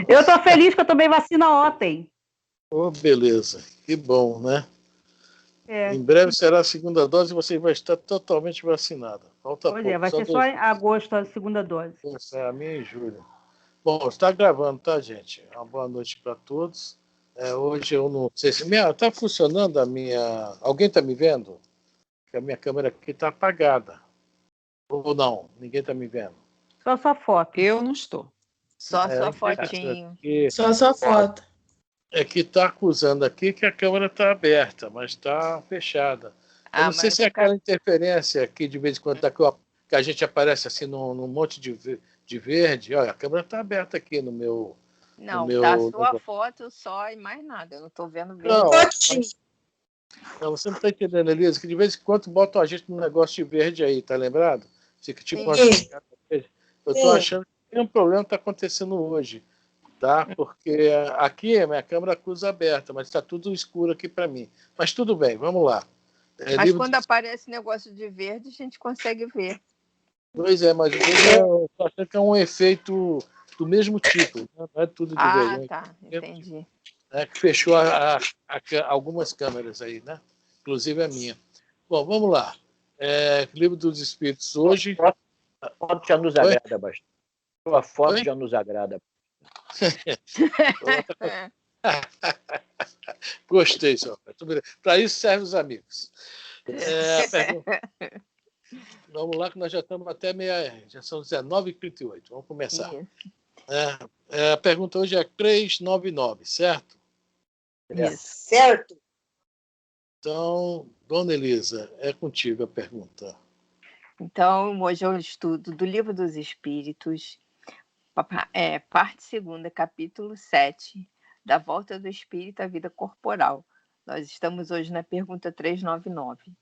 Eu estou feliz que eu tomei vacina ontem. Oh, beleza. Que bom, né? É. Em breve será a segunda dose e você vai estar totalmente vacinada. Falta Pois pouco. vai ser só em agosto a segunda dose. A minha em julho. Bom, está gravando, tá, gente? Uma boa noite para todos. Hoje eu não sei se... Está funcionando a minha... Alguém está me vendo? Porque a minha câmera aqui está apagada. Ou não? Ninguém está me vendo? Só sua foto. Eu não estou. Só sua fotinho. Só sua foto. É que está acusando aqui que a câmera está aberta, mas está fechada. Eu não sei se é aquela interferência aqui de vez em quando que a gente aparece assim num monte de verde. Olha, a câmera está aberta aqui no meu... Não, tá sua foto só e mais nada. Eu não estou vendo verde. Não, você não está entendendo, Elisa, que de vez em quando botam a gente num negócio de verde aí, tá lembrado? Fica tipo uma... Eu estou achando que tem um problema que está acontecendo hoje, tá? Porque aqui a minha câmera acusa aberta, mas está tudo escuro aqui para mim. Mas tudo bem, vamos lá. Mas quando aparece negócio de verde, a gente consegue ver. Pois é, mas eu estou achando que é um efeito do mesmo tipo, né? Não é tudo de verde. Tá, entendi. Que fechou algumas câmeras aí, né? Inclusive a minha. Bom, vamos lá. Livro dos Espíritos hoje... A foto já nos agrada bastante. A foto já nos agrada. Gostei, senhor. Para isso servem os amigos. Vamos lá, que nós já estamos até já são 19h38. Vamos começar. A pergunta hoje é 399, certo? Certo. Então, dona Elisa, é contigo a pergunta. Então, hoje é o estudo do Livro dos Espíritos, parte 2ª, capítulo 7, da volta do espírito à vida corporal. Nós estamos hoje na pergunta 399.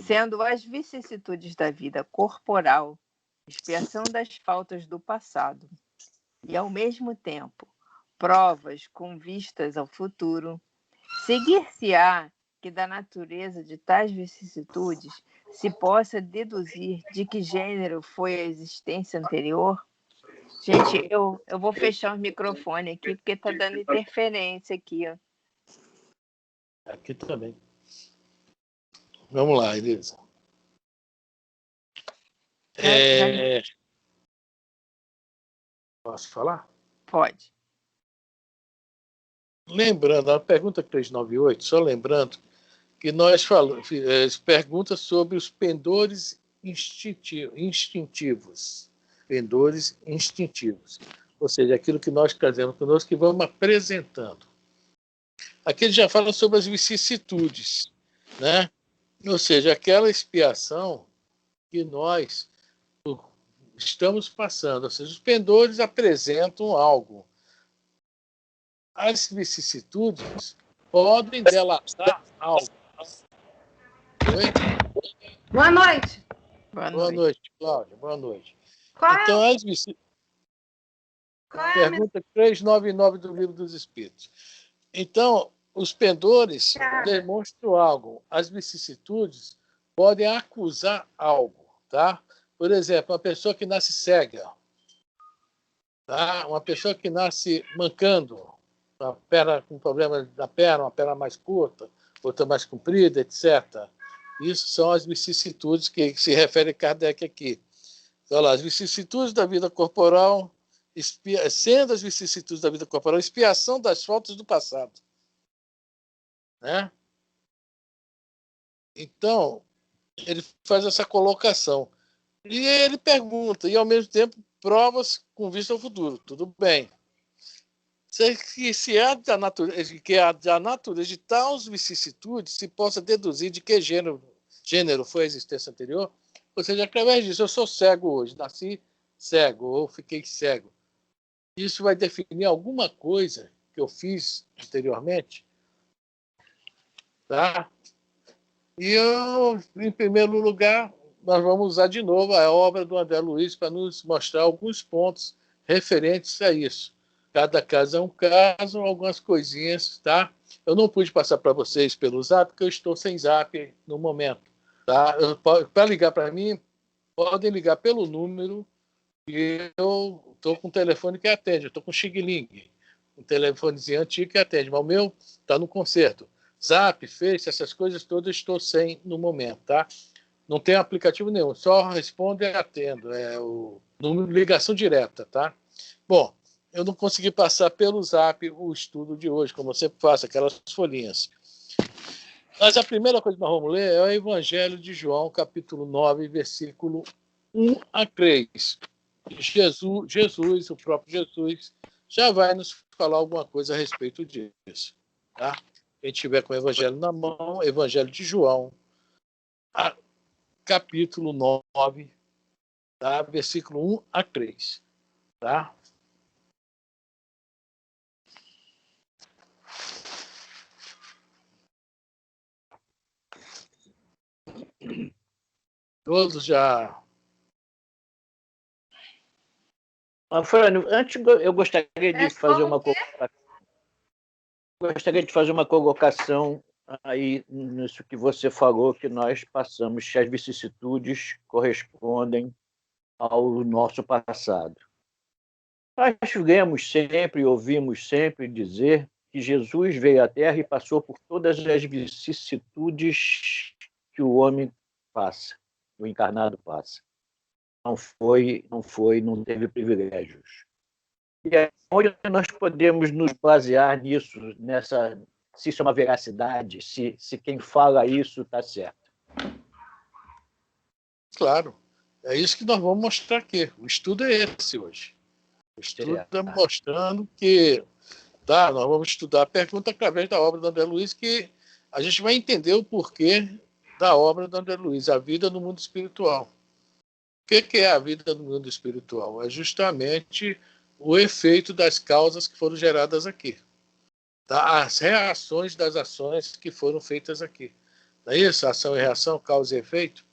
Sendo as vicissitudes da vida corporal expiação das faltas do passado e, ao mesmo tempo, provas com vistas ao futuro, seguir-se-á que da natureza de tais vicissitudes se possa deduzir de que gênero foi a existência anterior? Gente, eu vou fechar o microfone aqui, porque está dando interferência aqui. Ó. Aqui também. Vamos lá, Elisa. Posso falar? Pode. Lembrando, a pergunta 398, só lembrando que nós falamos, pergunta sobre os pendores instintivos. Pendores instintivos. Ou seja, aquilo que nós trazemos conosco, que vamos apresentando. Aqui ele já fala sobre as vicissitudes, né? Ou seja, aquela expiação que nós estamos passando. Ou seja, os pendores apresentam algo. As vicissitudes podem delatar algo. Oi? Boa noite. Boa noite, Cláudia. Boa noite. Qual então, as vicissitudes... Pergunta 399 do Livro dos Espíritos. Então, os pendores demonstram algo. As vicissitudes podem acusar algo. Tá? Por exemplo, uma pessoa que nasce cega. Tá? Uma pessoa que nasce mancando. Uma perna com problema da perna, uma perna mais curta, outra mais comprida, etc. Isso são as vicissitudes que se refere Kardec aqui. Então, lá, as vicissitudes da vida corporal, sendo as vicissitudes da vida corporal, expiação das faltas do passado. Né? Então, ele faz essa colocação. E ele pergunta, e ao mesmo tempo, provas com vista ao futuro. Tudo bem. Se é da natureza de tais vicissitudes, se possa deduzir de que gênero foi a existência anterior, ou seja, através disso, eu sou cego hoje, nasci cego, ou fiquei cego. Isso vai definir alguma coisa que eu fiz anteriormente, tá? E eu, em primeiro lugar, nós vamos usar de novo a obra do André Luiz para nos mostrar alguns pontos referentes a isso. Cada caso é um caso, algumas coisinhas, tá? Eu não pude passar para vocês pelo Zap, porque eu estou sem Zap no momento, tá? Para ligar para mim, podem ligar pelo número que eu estou com um telefone que atende, eu estou com um Xing-Ling, um telefonezinho antigo que atende, mas o meu está no conserto. Zap, Face, essas coisas todas estou sem no momento, tá? Não tem aplicativo nenhum, só respondo e atendo, é o número de ligação direta, tá? Bom, eu não consegui passar pelo Zap o estudo de hoje, como eu sempre faço, aquelas folhinhas. Mas a primeira coisa que nós vamos ler é o Evangelho de João, capítulo 9, versículo 1 a 3. Jesus, o próprio Jesus, já vai nos falar alguma coisa a respeito disso. Tá? Quem tiver com o Evangelho na mão, Evangelho de João, capítulo 9, tá? Versículo 1 a 3. Tá? Todos já... Fran, antes eu gostaria de fazer uma colocação aí nisso que você falou, que nós passamos, que as vicissitudes correspondem ao nosso passado. Nós ouvimos sempre dizer que Jesus veio à Terra e passou por todas as vicissitudes que o homem passa, o encarnado passa. Não teve privilégios. E é onde nós podemos nos basear nisso, se isso é uma veracidade, se quem fala isso está certo. Claro, é isso que nós vamos mostrar aqui. O estudo é esse hoje. O estudo está mostrando que nós vamos estudar a pergunta através da obra do André Luiz, que a gente vai entender o porquê da obra do André Luiz, a vida no mundo espiritual. O que é a vida no mundo espiritual? É justamente o efeito das causas que foram geradas aqui. Tá? As reações das ações que foram feitas aqui. Não é isso? Ação e reação, causa e efeito.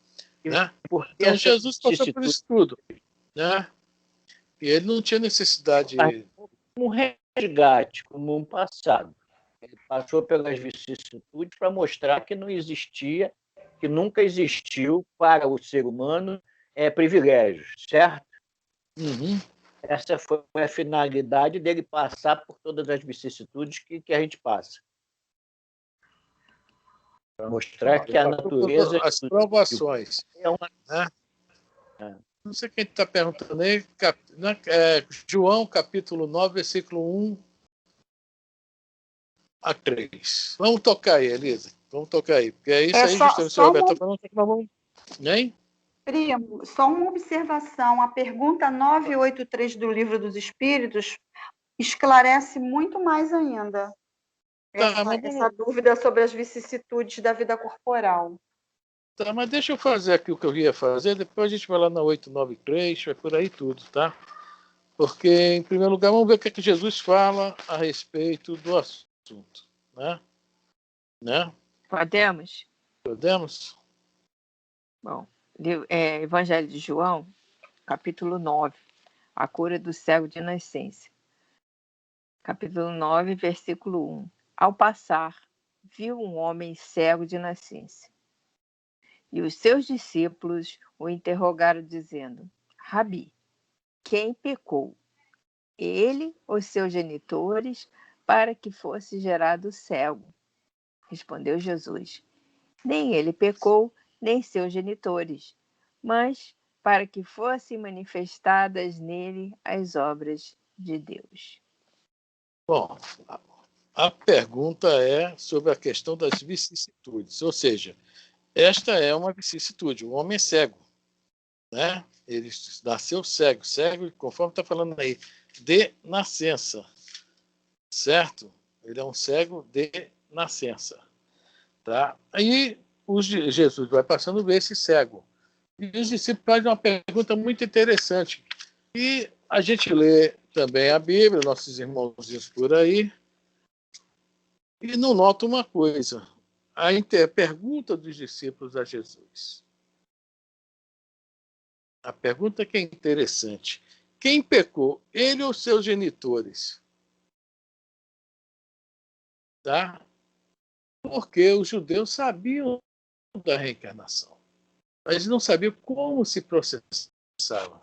Né? Então, Jesus passou por isso tudo. Né? E ele não tinha necessidade... Um resgate, como um passado. Ele passou pelas vicissitudes para mostrar que não existia, que nunca existiu para o ser humano privilégios, certo? Uhum. Essa foi a finalidade dele passar por todas as vicissitudes que a gente passa. Para mostrar que a natureza... As provações. Né? Não sei quem está perguntando aí. João, capítulo 9, versículo 1 a 3. Vamos tocar aí, Elisa. Vamos tocar aí. Porque é isso aí, justamente o senhor Roberto está falando. Que nós vamos... Nem? Primo, só uma observação. A pergunta 983 do Livro dos Espíritos esclarece muito mais ainda essa dúvida sobre as vicissitudes da vida corporal. Tá, mas deixa eu fazer aqui o que eu ia fazer, depois a gente vai lá na 893, vai por aí tudo, tá? Porque, em primeiro lugar, vamos ver o que é que Jesus fala a respeito do assunto, né? Podemos? Podemos? Bom, Evangelho de João, capítulo 9, a cura do cego de nascença. Capítulo 9, versículo 1. Ao passar, viu um homem cego de nascença. E os seus discípulos o interrogaram, dizendo: Rabi, quem pecou? Ele ou seus genitores, para que fosse gerado cego? Respondeu Jesus: Nem ele pecou, nem seus genitores, mas para que fossem manifestadas nele as obras de Deus. Bom, a pergunta é sobre a questão das vicissitudes, ou seja, esta é uma vicissitude, o homem é cego, né? Ele nasceu cego, conforme está falando aí, de nascença, certo? Ele é um cego de nascença, tá? Aí Jesus vai passando a ver esse cego. E os discípulos fazem uma pergunta muito interessante. E a gente lê também a Bíblia, nossos irmãozinhos por aí, e não nota uma coisa. A pergunta dos discípulos a Jesus. A pergunta que é interessante. Quem pecou, ele ou seus genitores? Tá? Porque os judeus sabiam da reencarnação. Mas não sabiam como se processava.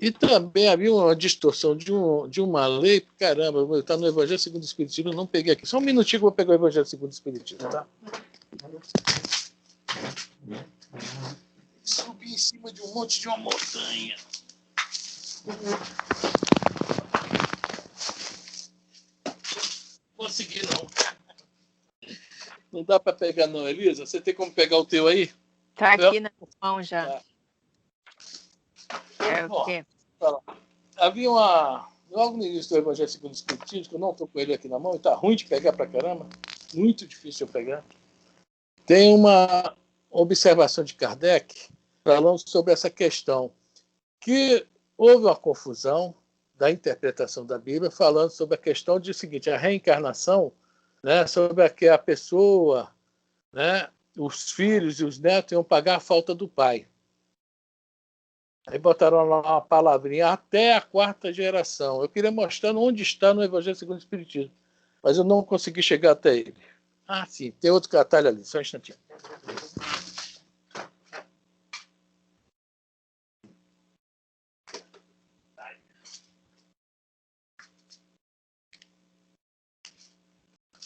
E também havia uma distorção de uma lei, caramba, está no Evangelho segundo o Espiritismo, eu não peguei aqui. Só um minutinho que eu vou pegar o Evangelho segundo o Espiritismo, tá? Subi em cima de um monte de uma montanha. Consegui não. Não dá para pegar não, Elisa? Você tem como pegar o teu aí? Tá aqui na mão já. Tá. É o quê? Havia logo no início do Evangelho segundo o Espiritismo, que eu não estou com ele aqui na mão, e está ruim de pegar para caramba, muito difícil de pegar. Tem uma observação de Kardec falando sobre essa questão, que houve uma confusão da interpretação da Bíblia, falando sobre a questão de seguinte, a reencarnação, né, sobre que a pessoa, né, os filhos e os netos iam pagar a falta do pai. Aí botaram lá uma palavrinha, até a 4ª geração. Eu queria mostrar onde está no Evangelho segundo o Espiritismo, mas eu não consegui chegar até ele. Ah, sim, tem outro atalho ali, só um instantinho.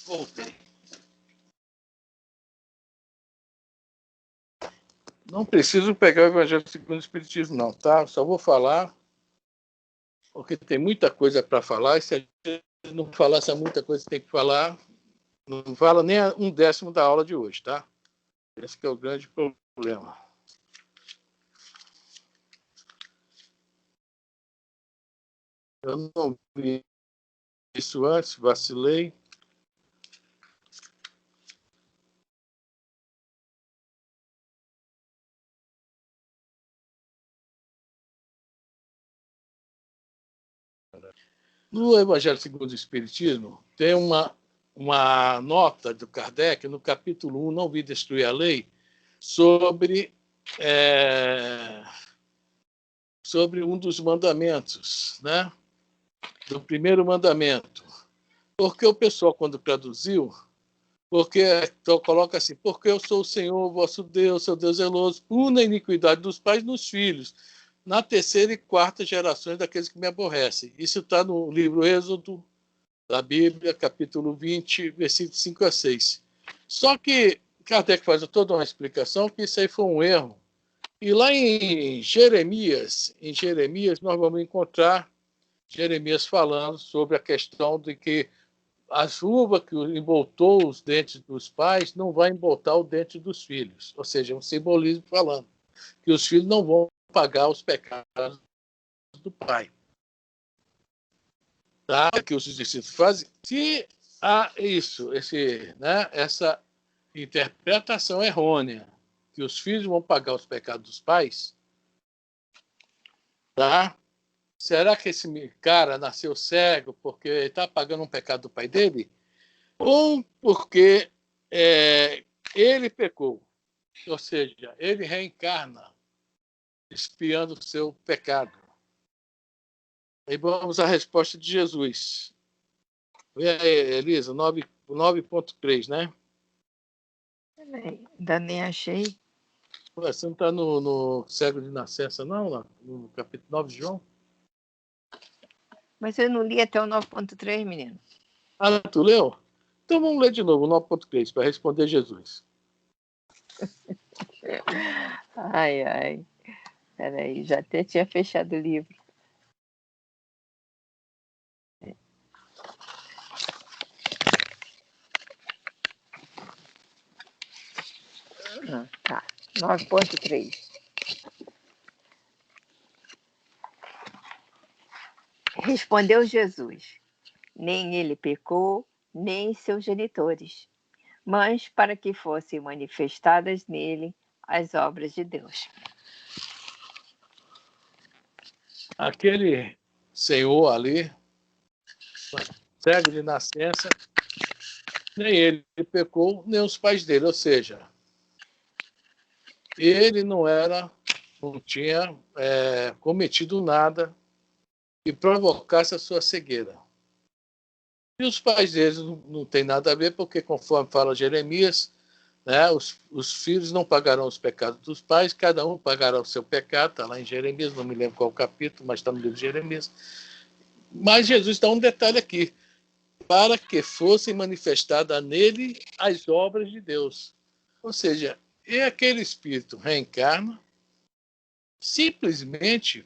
Voltei. Não preciso pegar o Evangelho segundo o Espiritismo, não, tá? Só vou falar, porque tem muita coisa para falar, e se a gente não falasse muita coisa que tem que falar, não fala nem 1/10 da aula de hoje, tá? Esse que é o grande problema. Eu não vi isso antes, vacilei. No Evangelho segundo o Espiritismo, tem uma nota do Kardec, no capítulo 1, Não Vi Destruir a Lei, sobre um dos mandamentos, né? Do primeiro mandamento. Porque o pessoal, quando traduziu, então coloca assim, porque eu sou o Senhor, vosso Deus, seu Deus zeloso, puna a iniquidade dos pais nos filhos, na 3ª e 4ª gerações daqueles que me aborrecem. Isso está no livro Êxodo da Bíblia, capítulo 20, versículos 5 a 6. Só que Kardec faz toda uma explicação que isso aí foi um erro. E lá em Jeremias nós vamos encontrar Jeremias falando sobre a questão de que a chuva que emboltou os dentes dos pais não vai emboltar o dente dos filhos. Ou seja, um simbolismo falando que os filhos não vão pagar os pecados do pai. Tá? Que os discípulos fazem. Se há essa interpretação errônea, que os filhos vão pagar os pecados dos pais, tá? Será que esse cara nasceu cego porque ele está pagando um pecado do pai dele? Ou porque ele pecou? Ou seja, ele reencarna expiando o seu pecado. Aí vamos à resposta de Jesus. Vê aí, Elisa, 9.3, né? Ainda nem achei. Você não está no cego de nascença, não? No capítulo 9 de João? Mas eu não li até o 9.3, menino. Ah, tu leu? Então vamos ler de novo o 9.3 para responder Jesus. Ai, ai. Peraí, já até tinha fechado o livro. Tá. 9.3. Respondeu Jesus: nem ele pecou, nem seus genitores, mas para que fossem manifestadas nele as obras de Deus. Aquele senhor ali, cego de nascença, nem ele pecou, nem os pais dele. Ou seja, ele não tinha cometido nada que provocasse a sua cegueira. E os pais deles não têm nada a ver, porque, conforme fala Jeremias, né? Os filhos não pagarão os pecados dos pais, cada um pagará o seu pecado, está lá em Jeremias, não me lembro qual capítulo, mas está no livro de Jeremias. Mas Jesus dá um detalhe aqui, para que fossem manifestadas nele as obras de Deus. Ou seja, aquele espírito reencarna simplesmente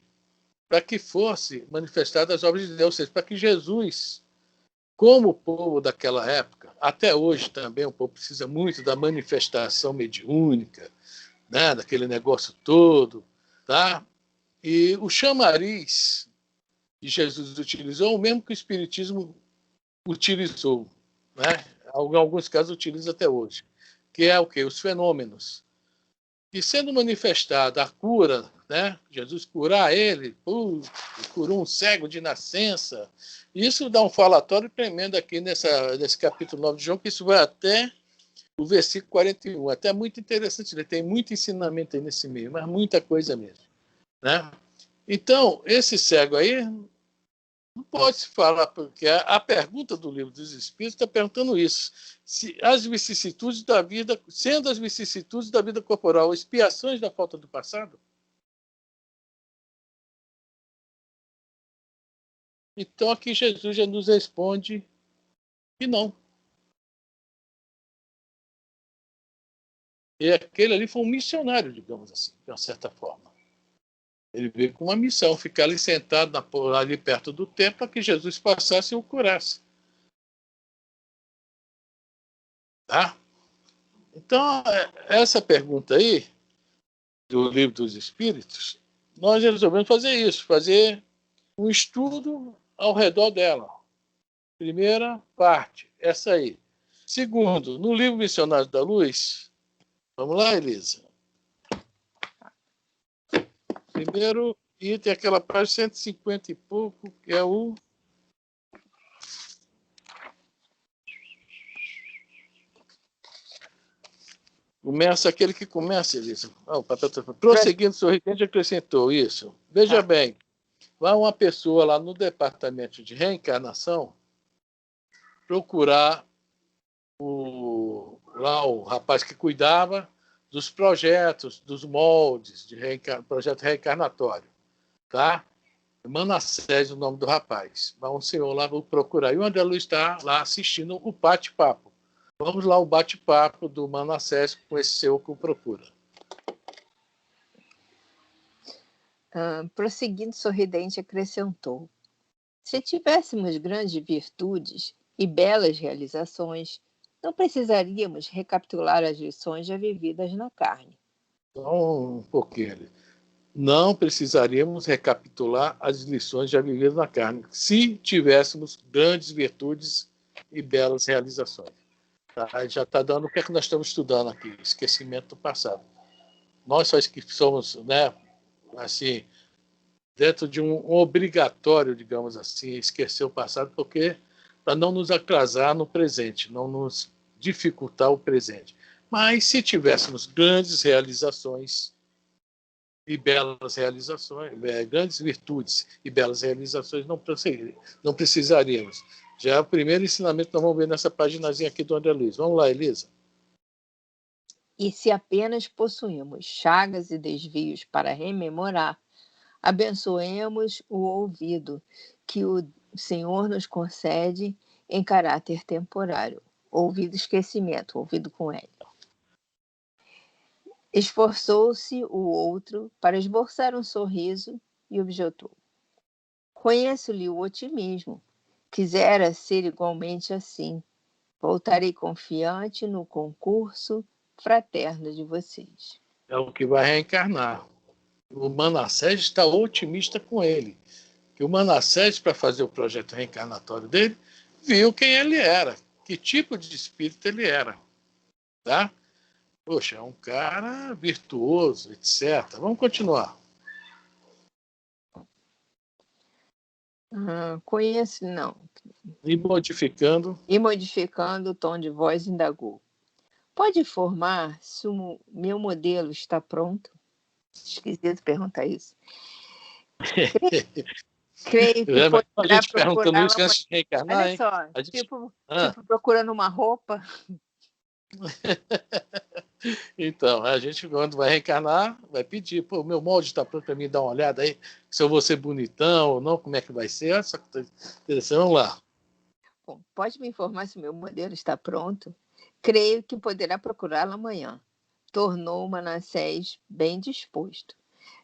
para que fosse manifestadas as obras de Deus, ou seja, para que Jesus, como o povo daquela época, até hoje também o povo precisa muito da manifestação mediúnica, né, daquele negócio todo, tá? E o chamariz que Jesus utilizou, o mesmo que o Espiritismo utilizou, né? Em alguns casos utiliza até hoje, que é o quê? Os fenômenos. E sendo manifestada a cura, né? Jesus curar ele, curou um cego de nascença. Isso dá um falatório tremendo aqui nesse capítulo 9 de João, que isso vai até o versículo 41. Até muito interessante, ele tem muito ensinamento aí nesse meio, mas muita coisa mesmo, né? Então, esse cego aí, não pode se falar, porque a pergunta do Livro dos Espíritos está perguntando isso. Se as vicissitudes da vida, sendo as vicissitudes da vida corporal expiações da falta do passado? Então aqui Jesus já nos responde que não. E aquele ali foi um missionário, digamos assim, de uma certa forma. Ele veio com uma missão, ficar ali sentado ali perto do templo para que Jesus passasse e o curasse. Tá? Então, essa pergunta aí, do Livro dos Espíritos, nós resolvemos fazer isso, fazer um estudo ao redor dela. Primeira parte, essa aí. Segundo, no livro Missionários da Luz, vamos lá, Elisa. Primeiro item, aquela página 150 e pouco, que é o... Começa aquele que começa, Elisa. O papel tá... Prosseguindo, sorridente, acrescentou isso. Veja bem, vai uma pessoa lá no departamento de reencarnação procurar lá o rapaz que cuidava dos projetos, dos moldes, projeto reencarnatório, tá? Manassés, o nome do rapaz. Vai um senhor lá, vou procurar. E o André Luiz está lá assistindo o bate-papo. Vamos lá, o bate-papo do Manassés com esse senhor que o procura. Prosseguindo, sorridente, acrescentou: se tivéssemos grandes virtudes e belas realizações, não precisaríamos recapitular as lições já vividas na carne. Então, um pouquinho. Não precisaríamos recapitular as lições já vividas na carne, se tivéssemos grandes virtudes e belas realizações. Tá? Já está dando o que é que nós estamos estudando aqui, esquecimento do passado. Nós só que somos, né, assim, dentro de um obrigatório, digamos assim, esquecer o passado, porque para não nos atrasar no presente, não nos dificultar o presente. Mas se tivéssemos grandes realizações e belas realizações, grandes virtudes e belas realizações, não precisaríamos. Já é o primeiro ensinamento que nós vamos ver nessa paginazinha aqui do André Luiz. Vamos lá, Elisa. E se apenas possuímos chagas e desvios para rememorar, abençoemos o ouvido que o Senhor nos concede em caráter temporário. Ouvido esquecimento, ouvido com L. Esforçou-se o outro para esboçar um sorriso e objetou: conheço-lhe o otimismo. Quisera ser igualmente assim. Voltarei confiante no concurso fraterno de vocês. É o que vai reencarnar. O Manassés está otimista com ele. Que o Manassés, para fazer o projeto reencarnatório dele, viu quem ele era, que tipo de espírito ele era. Tá? Poxa, é um cara virtuoso, etc. Vamos continuar. Conheço, não. E modificando o tom de voz, indagou: pode informar se o meu modelo está pronto? Esquisito perguntar isso. Creio que a gente perguntando isso antes de reencarnar, olha só, hein? tipo procurando uma roupa. Então, a gente, quando vai reencarnar, vai pedir, pô, o meu molde está pronto para mim dar uma olhada aí, se eu vou ser bonitão ou não, como é que vai ser, olha só que interessante, vamos lá. Bom, pode me informar se o meu modelo está pronto? Creio que poderá procurá-lo amanhã. Tornou Manassés bem disposto.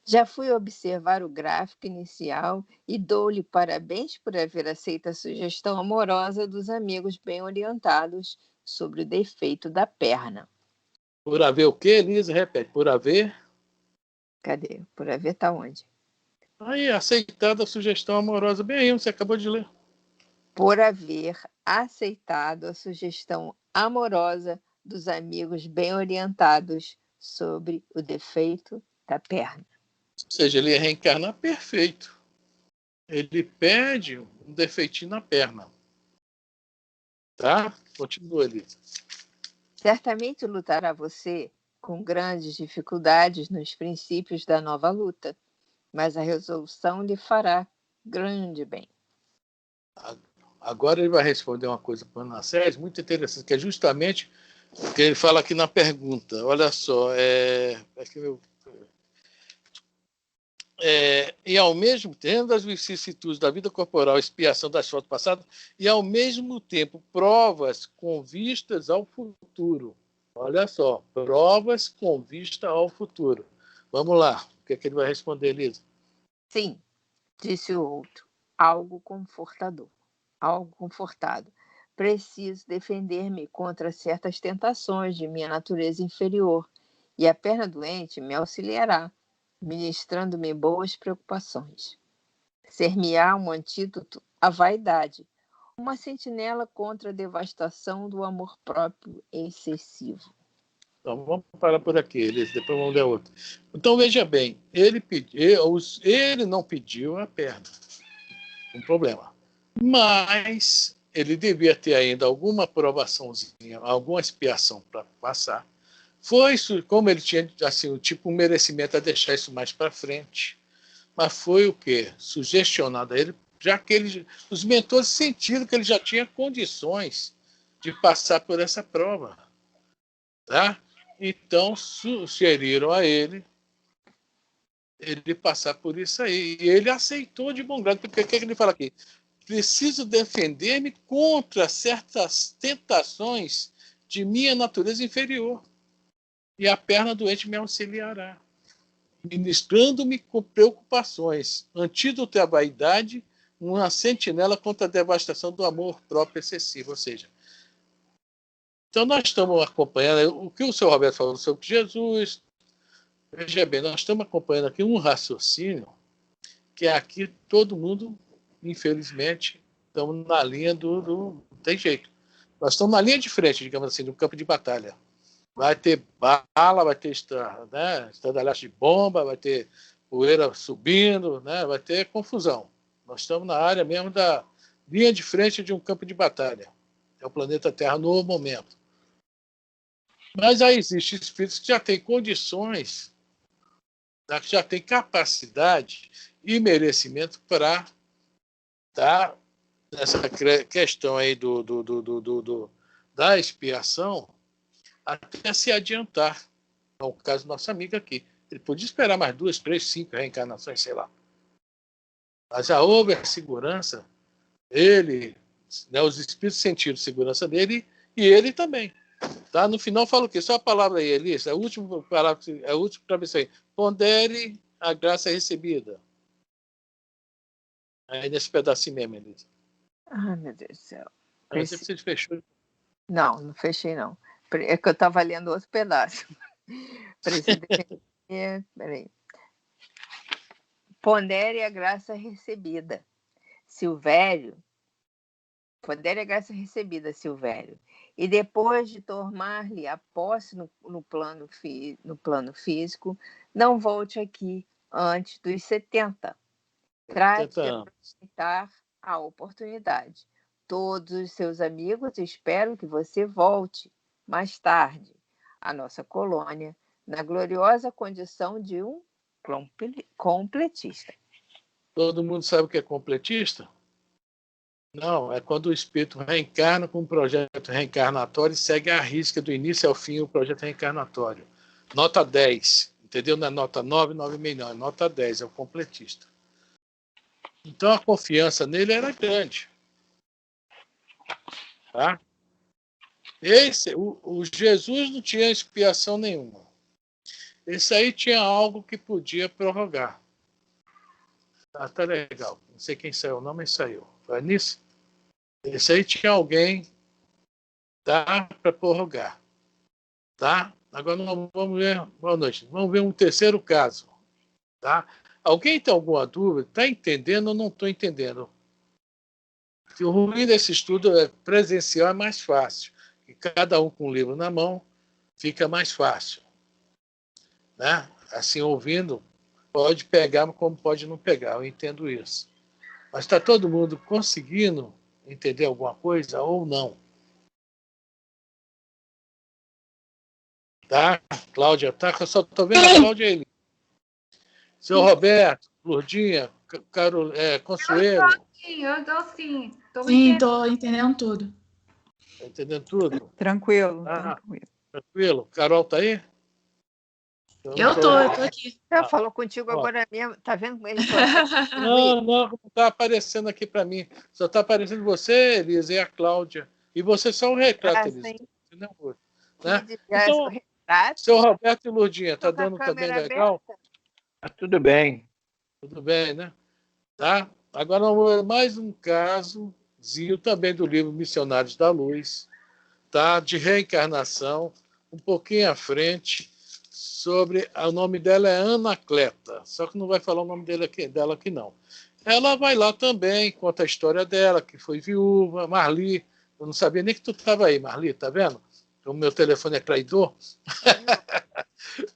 Já fui observar o gráfico inicial e dou-lhe parabéns por haver aceito a sugestão amorosa dos amigos bem orientados sobre o defeito da perna. Por haver o quê, Elisa? Repete, por haver... Cadê? Por haver tá onde? Aí, aceitada a sugestão amorosa, bem aí, você acabou de ler. Por haver aceitado a sugestão amorosa dos amigos bem orientados sobre o defeito da perna. Ou seja, ele ia reencarnar perfeito. Ele pede um defeitinho na perna. Tá? Continua, Elisa. Certamente lutará você com grandes dificuldades nos princípios da nova luta, mas a resolução lhe fará grande bem. Agora ele vai responder uma coisa para o Manassés muito interessante, que é justamente o que ele fala aqui na pergunta. Olha só, e ao mesmo tempo das vicissitudes da vida corporal, expiação das faltas passadas, e ao mesmo tempo provas com vistas ao futuro. Olha só, provas com vista ao futuro. Vamos lá, o que é que ele vai responder, Elisa? Sim, disse o outro, algo confortado. Preciso defender-me contra certas tentações de minha natureza inferior, e a perna doente me auxiliará, ministrando-me boas preocupações. Ser-me-á um antídoto à vaidade, uma sentinela contra a devastação do amor próprio excessivo. Então, vamos parar por aqui, Elisa, depois vamos ler outro. Então, veja bem, ele não pediu a perna, um problema. Mas ele devia ter ainda alguma aprovaçãozinha, alguma expiação para passar. Foi isso, como ele tinha assim, tipo um merecimento a deixar isso mais para frente. Mas foi o quê? Sugestionado a ele, já que os mentores sentiram que ele já tinha condições de passar por essa prova. Tá? Então, sugeriram a ele passar por isso aí. E ele aceitou de bom grado, porque o que ele fala aqui? Preciso defender-me contra certas tentações de minha natureza inferior. E a perna doente me auxiliará, ministrando-me com preocupações, antídoto à vaidade, uma sentinela contra a devastação do amor próprio excessivo. Ou seja, então nós estamos acompanhando o que o senhor Roberto falou sobre Jesus. Veja bem, nós estamos acompanhando aqui um raciocínio que aqui todo mundo, infelizmente, estamos na linha não tem jeito. Nós estamos na linha de frente, digamos assim, do campo de batalha. Vai ter bala, vai ter estandalhaço de bomba, vai ter poeira subindo, né? Vai ter confusão. Nós estamos na área mesmo da linha de frente de um campo de batalha. É o planeta Terra no momento. Mas aí existem espíritos que já têm condições, que já têm capacidade e merecimento para estar nessa questão aí da expiação até se adiantar. É o caso do nosso amigo aqui. Ele podia esperar mais 2, 3, 5 reencarnações, sei lá. Mas já houve a segurança, os espíritos sentiram segurança dele e ele também. Tá? No final fala o quê? Só a palavra aí, Elisa, a última palavra, é a última para ver aí. Pondere a graça recebida. Aí nesse pedacinho mesmo, Elisa. Ai, meu Deus do céu. Você fechou? Não fechei, não. É que eu estava lendo outro pedaço. Peraí. Pondere a graça recebida, Silvério. Pondere a graça recebida, Silvério. E depois de tomar-lhe a posse no plano físico, não volte aqui antes dos 70. Trate de aproveitar a oportunidade. Todos os seus amigos esperam que você volte mais tarde à nossa colônia, na gloriosa condição de um completista. Todo mundo sabe o que é completista? Não, é quando o espírito reencarna com um projeto reencarnatório e segue à risca do início ao fim o projeto reencarnatório. Nota 10, entendeu? Não é nota 9, 9,5, não, é nota 10, é o completista. Então a confiança nele era grande. Tá? O Jesus não tinha expiação nenhuma. Esse aí tinha algo que podia prorrogar. Tá legal. Não sei quem saiu, não, mas saiu. Vai nisso? Esse aí tinha alguém, tá, para prorrogar. Tá? Agora nós vamos ver. Boa noite. Vamos ver um terceiro caso. Tá? Alguém tem alguma dúvida? Está entendendo ou não estou entendendo? O ruim desse estudo é presencial, é mais fácil. E cada um com o livro na mão fica mais fácil. Né? Assim, ouvindo, pode pegar, como pode não pegar. Eu entendo isso. Mas está todo mundo conseguindo entender alguma coisa ou não? Tá? Cláudia, tá? Eu só estou vendo a Cláudia aí. Seu Roberto, Lourdinha, Consuelo. Eu tô sim. Sim, tô entendendo tudo. Tá entendendo tudo? Tranquilo, Ah, tranquilo. Tranquilo? Carol tá aí? Eu tô aqui. Falou contigo agora mesmo. Tá vendo como ele Não está aparecendo aqui para mim. Só está aparecendo você, Elisa, e a Cláudia. E você só um retrato, Elisa. Né? Então, seu Roberto e Lourdinha, tá dando também legal? Tudo bem. Tudo bem, né? Tá? Agora vamos ver mais um casozinho também do livro Missionários da Luz, tá? De reencarnação, um pouquinho à frente, sobre. O nome dela é Anacleta, só que não vai falar o nome dela aqui não. Ela vai lá também, conta a história dela, que foi viúva, Marli. Eu não sabia nem que tu estava aí, Marli, tá vendo? O meu telefone é traidor.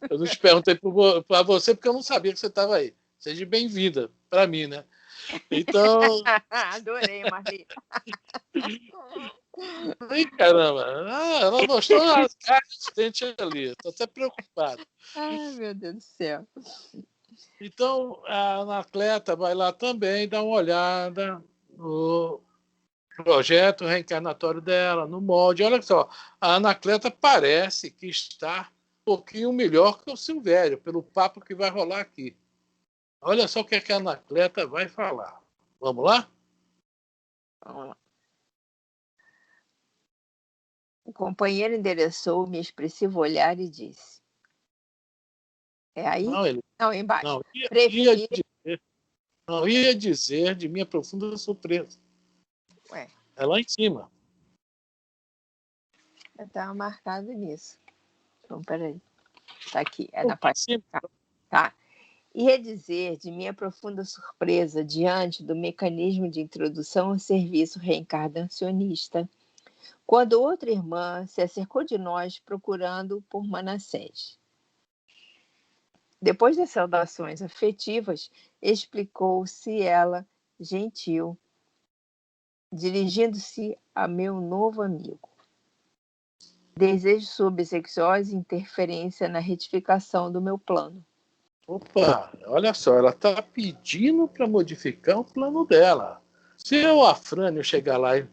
Eu não te perguntei para você porque eu não sabia que você estava aí. Seja bem-vinda para mim, né? Então. Adorei, Marli. Ai, caramba. Ela mostrou as caras de dente ali. Estou até preocupado. Ai, meu Deus do céu. Então, a Anacleta vai lá também dar uma olhada no projeto reencarnatório dela, no molde. Olha só, a Anacleta parece que está um pouquinho melhor que o Silvério, pelo papo que vai rolar aqui. Olha só o que a Anacleta vai falar. Vamos lá? Vamos lá. O companheiro endereçou-me expressivo olhar e disse: é aí? Não, embaixo. Não, ia dizer de minha profunda surpresa. Ué. É lá em cima. Eu estava marcado nisso. Então, peraí. Está aqui, é na parte. Tá. Ia dizer de minha profunda surpresa diante do mecanismo de introdução ao serviço reencarnacionista, quando outra irmã se acercou de nós procurando por Manassés. Depois das saudações afetivas, explicou-se ela, gentil, dirigindo-se a meu novo amigo. Desejo subsexuosa interferência na retificação do meu plano. Opa, olha só, ela está pedindo para modificar o plano dela. Se eu, Afrânio, chegar lá e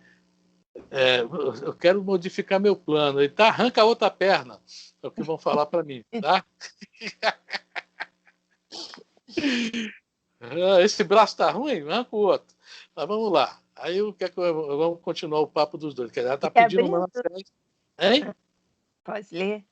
eu quero modificar meu plano, ele arranca a outra perna, é o que vão falar para mim, tá? Esse braço está ruim, arranca o outro. Mas vamos lá. Aí vamos continuar o papo dos dois. Ela está pedindo uma. Hein? Pode ler?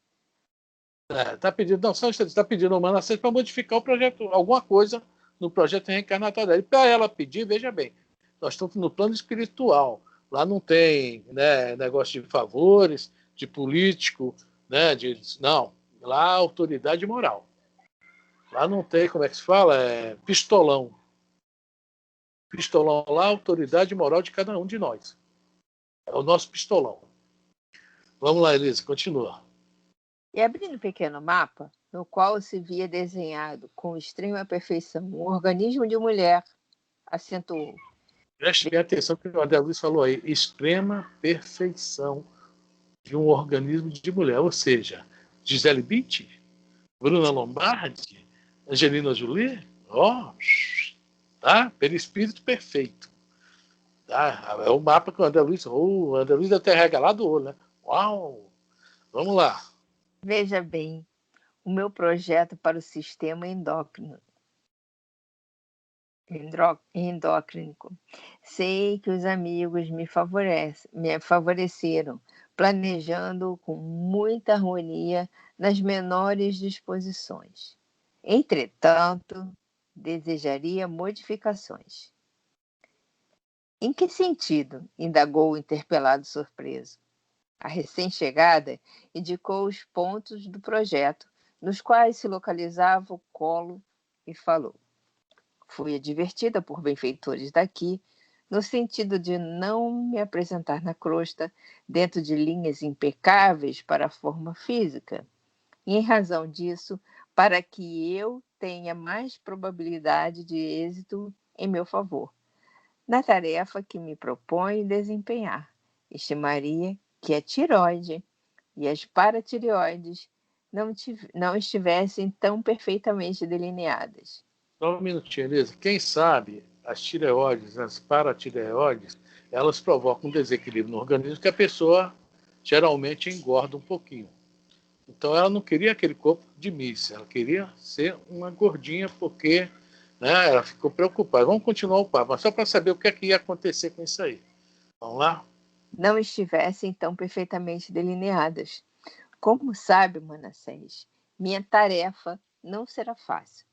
Está pedindo, não, só está pedindo uma Manassés para modificar o projeto, alguma coisa no projeto reencarnatório. E para ela pedir, veja bem, nós estamos no plano espiritual. Lá não tem, né, negócio de favores, de político, né, não. Lá a autoridade moral. Lá não tem, como é que se fala? Pistolão. Pistolão lá, a autoridade moral de cada um de nós. É o nosso pistolão. Vamos lá, Elisa, continua. E abrindo um pequeno mapa, no qual se via desenhado com extrema perfeição um organismo de mulher, acentuou. Preste bem atenção que o André Luiz falou aí, extrema perfeição de um organismo de mulher, ou seja, Gisele Bündchen, Bruna Lombardi, Angelina Jolie, tá? Perispírito perfeito. Ah, é o mapa que o André Luiz... o André Luiz até regalado o olho, né? Uau! Vamos lá. Veja bem, o meu projeto para o sistema endócrino. Endócrino. Sei que os amigos me favoreceram, planejando com muita harmonia nas menores disposições. Entretanto, desejaria modificações. Em que sentido? Indagou o interpelado surpreso. A recém-chegada indicou os pontos do projeto nos quais se localizava o colo e falou. Fui advertida por benfeitores daqui, no sentido de não me apresentar na crosta dentro de linhas impecáveis para a forma física. E, em razão disso, para que eu tenha mais probabilidade de êxito em meu favor, na tarefa que me proponho desempenhar. Estimaria que a tireoide e as paratireoides não estivessem tão perfeitamente delineadas. Só um minutinho, Elisa. Quem sabe as tireoides, as paratireoides, elas provocam um desequilíbrio no organismo que a pessoa geralmente engorda um pouquinho. Então ela não queria aquele corpo de Miss, ela queria ser uma gordinha porque, né, ela ficou preocupada. Vamos continuar o papo, mas só para saber o que é que ia acontecer com isso aí. Vamos lá? Não estivessem tão perfeitamente delineadas. Como sabe, Manassés, minha tarefa não será fácil.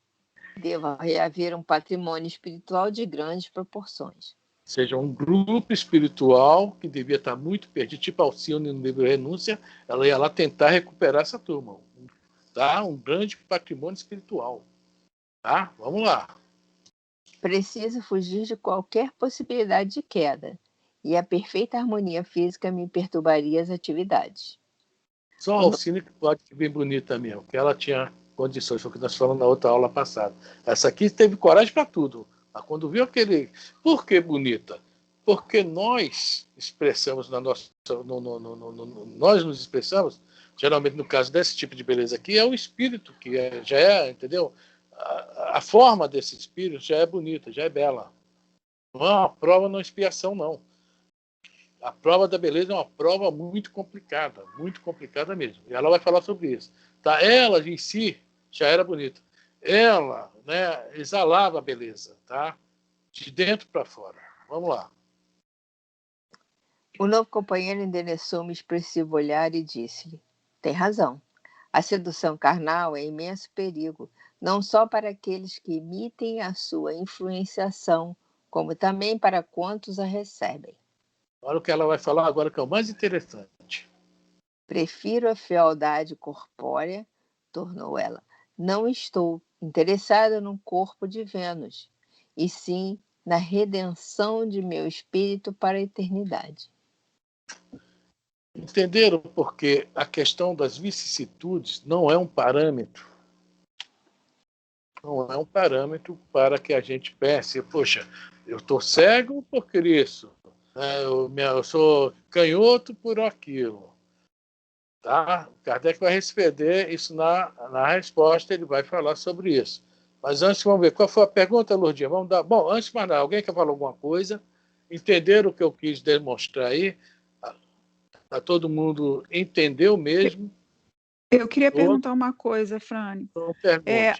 Deva haver um patrimônio espiritual de grandes proporções. Ou seja, um grupo espiritual que devia estar muito perdido, tipo Alcione no livro Renúncia, ela ia lá tentar recuperar essa turma. Tá? Um grande patrimônio espiritual. Tá? Vamos lá. Preciso fugir de qualquer possibilidade de queda, e a perfeita harmonia física me perturbaria as atividades. Só a Alcine que pode ser bem bonita mesmo, porque ela tinha condições, foi o que nós falamos na outra aula passada. Essa aqui teve coragem para tudo. Mas quando viu aquele... Por que bonita? Porque nós expressamos na nossa... nós nos expressamos, geralmente no caso desse tipo de beleza aqui, é o espírito, que já é, entendeu? A forma desse espírito já é bonita, já é bela. Não é uma prova, não é expiação, não. A prova da beleza é uma prova muito complicada mesmo. E ela vai falar sobre isso. Tá? Ela em si já era bonita. Ela, né, exalava a beleza, tá? De dentro para fora. Vamos lá. O novo companheiro endereçou-me expressivo olhar e disse-lhe: tem razão. A sedução carnal é imenso perigo, não só para aqueles que emitem a sua influenciação, como também para quantos a recebem. Olha o que ela vai falar agora, que é o mais interessante. Prefiro a fealdade corpórea, tornou ela. Não estou interessada no corpo de Vênus, e sim na redenção de meu espírito para a eternidade. Entenderam porque a questão das vicissitudes não é um parâmetro. Não é um parâmetro para que a gente pense, poxa, eu estou cego por isso. Eu sou canhoto por aquilo. Tá? Kardec vai responder isso na resposta, ele vai falar sobre isso. Mas antes, vamos ver, qual foi a pergunta, Lourdinha? Vamos dar... Bom, antes de mais nada, alguém quer falar alguma coisa? Entenderam o que eu quis demonstrar aí? Tá, todo mundo entendeu mesmo? Eu queria perguntar uma coisa, Frane. Então,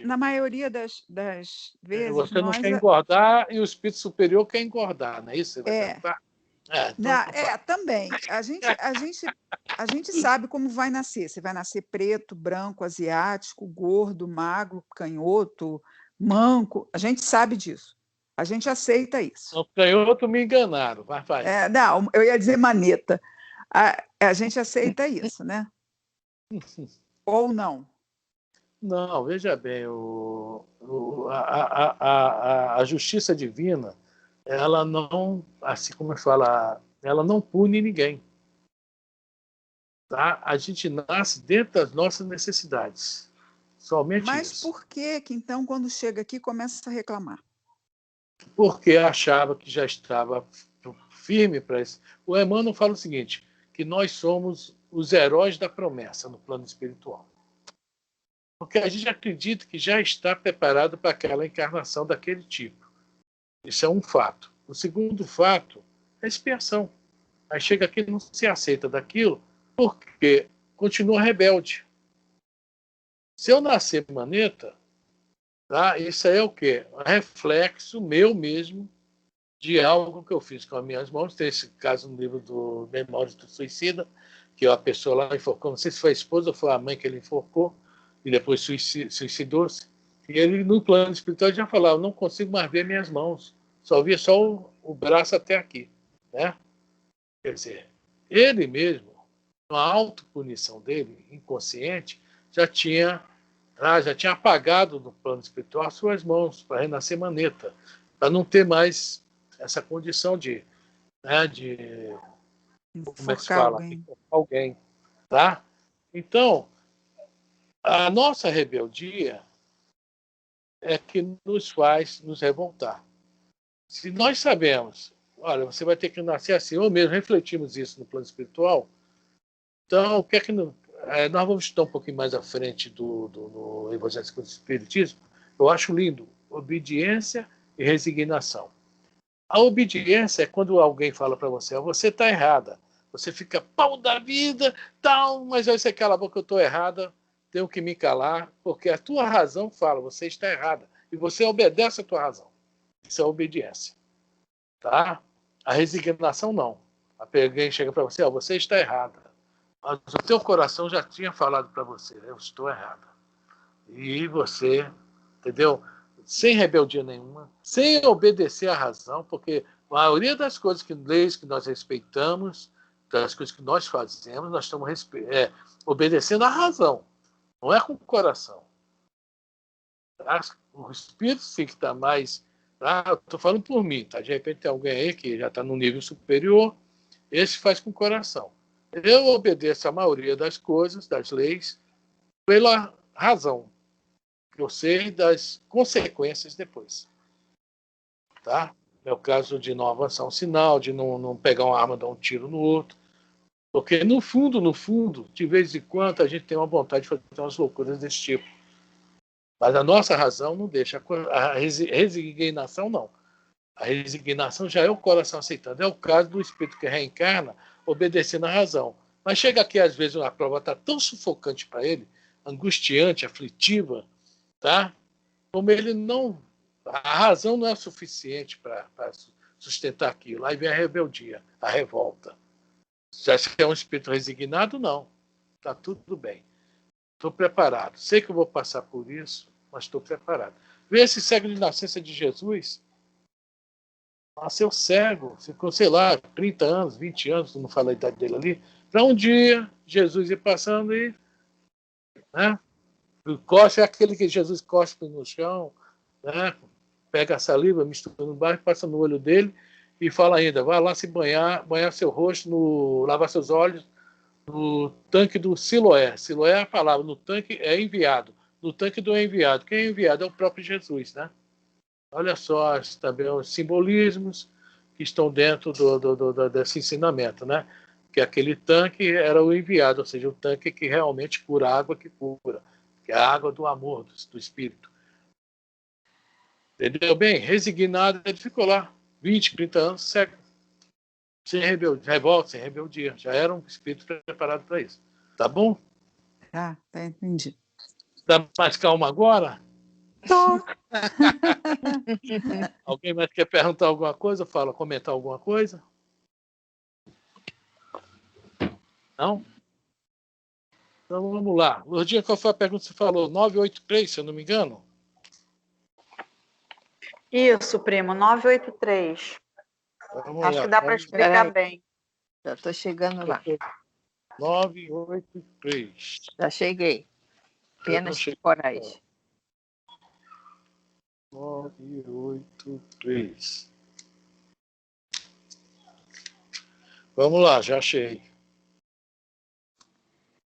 na maioria das vezes... Você não quer engordar e o espírito superior quer engordar, não é isso? Você vai perguntar? Também. A gente sabe como vai nascer. Você vai nascer preto, branco, asiático, gordo, magro, canhoto, manco. A gente sabe disso. A gente aceita isso. O canhoto me enganaram. Vai. Não, eu ia dizer maneta. A gente aceita isso, né? Ou não? Não, veja bem, a justiça divina, ela não, assim como eu falo, ela não pune ninguém. Tá? A gente nasce dentro das nossas necessidades. Somente isso. Mas por que então, quando chega aqui, começa a reclamar? Porque achava que já estava firme para isso. O Emmanuel fala o seguinte, que nós somos os heróis da promessa no plano espiritual. Porque a gente acredita que já está preparado para aquela encarnação daquele tipo. Isso é um fato. O segundo fato É expiação. Aí chega aqui e não se aceita daquilo, porque continua rebelde. Se eu nascer maneta, tá? Isso aí é o quê? Um reflexo meu mesmo de algo que eu fiz com as minhas mãos. Tem esse caso no livro do Memórias do Suicida, que a pessoa lá enforcou, não sei se foi a esposa ou foi a mãe que ele enforcou, e depois suicidou-se. E ele, no plano espiritual, já falava, não consigo mais ver minhas mãos, só via só o braço até aqui. Né? Quer dizer, ele mesmo, a autopunição dele, inconsciente, já tinha apagado no plano espiritual as suas mãos para renascer maneta, para não ter mais essa condição de como é que se fala? Alguém. Tá? Então, a nossa rebeldia é que nos faz nos revoltar. Se nós sabemos, olha, você vai ter que nascer assim, ou mesmo refletimos isso no plano espiritual, então, o que é que nós vamos estudar um pouquinho mais à frente no Evangelho segundo o Espiritismo. Eu acho lindo obediência e resignação. A obediência é quando alguém fala para você, você está errada. Você fica pau da vida, tal, mas aí você cala a boca, eu estou errada, tenho que me calar, porque a tua razão fala, você está errada. E você obedece a tua razão. Isso é obediência. Tá? A resignação não. Alguém chega para você, você está errada. Mas o teu coração já tinha falado para você, eu estou errada. E você, entendeu? Sem rebeldia nenhuma, sem obedecer à razão, porque a maioria das leis que nós respeitamos, das coisas que nós fazemos, nós estamos obedecendo à razão, não é com o coração. O espírito tem que estar mais... eu estou falando por mim, tá? De repente tem alguém aí que já está no nível superior, esse faz com o coração. Eu obedeço a maioria das coisas, das leis, pela razão. Eu sei das consequências depois. Tá? É o caso de não avançar um sinal, de não pegar uma arma e dar um tiro no outro. Porque, no fundo, de vez em quando, a gente tem uma vontade de fazer umas loucuras desse tipo. Mas a nossa razão não deixa. A resignação, não. A resignação já é o coração aceitando. É o caso do espírito que reencarna obedecendo à razão. Mas chega aqui, às vezes, a prova está tão sufocante para ele, angustiante, aflitiva, tá? Como ele não... A razão não é suficiente para sustentar aquilo. Aí vem a rebeldia, a revolta. Já se é um espírito resignado, não. Está tudo bem. Estou preparado. Sei que eu vou passar por isso, mas estou preparado. Vê esse cego de nascença de Jesus. Nasceu cego, ficou, sei lá, 30 anos, 20 anos, não fala a idade dele ali, para um dia Jesus ir passando e... Né? O cospe é aquele que Jesus cospe no chão, né? Pega a saliva, mistura no barro, passa no olho dele e fala ainda, vai lá se banhar seu rosto, lavar seus olhos no tanque do Siloé. Siloé é a palavra, no tanque é enviado, no tanque do enviado. Quem é enviado é o próprio Jesus, né? Olha só também os simbolismos que estão dentro desse ensinamento, né? Que aquele tanque era o enviado, ou seja, o tanque que realmente cura, a água que cura, que é a água do amor, do Espírito. Entendeu bem? Resignado, ele ficou lá 20, 30 anos, cego. Sem revolta, sem rebeldia. Já era um espírito preparado para isso. Tá bom? Tá, entendi. Tá mais calmo agora? Tô. Alguém mais quer perguntar alguma coisa? Comentar alguma coisa? Não? Então vamos lá. Lourdinha, qual foi a pergunta que você falou? 983, se eu não me engano? Isso, primo, 983. Vamos Acho lá. que dá para explicar bem. Já estou chegando lá. 983. Já cheguei. Apenas temporais. 983. Vamos lá, já achei.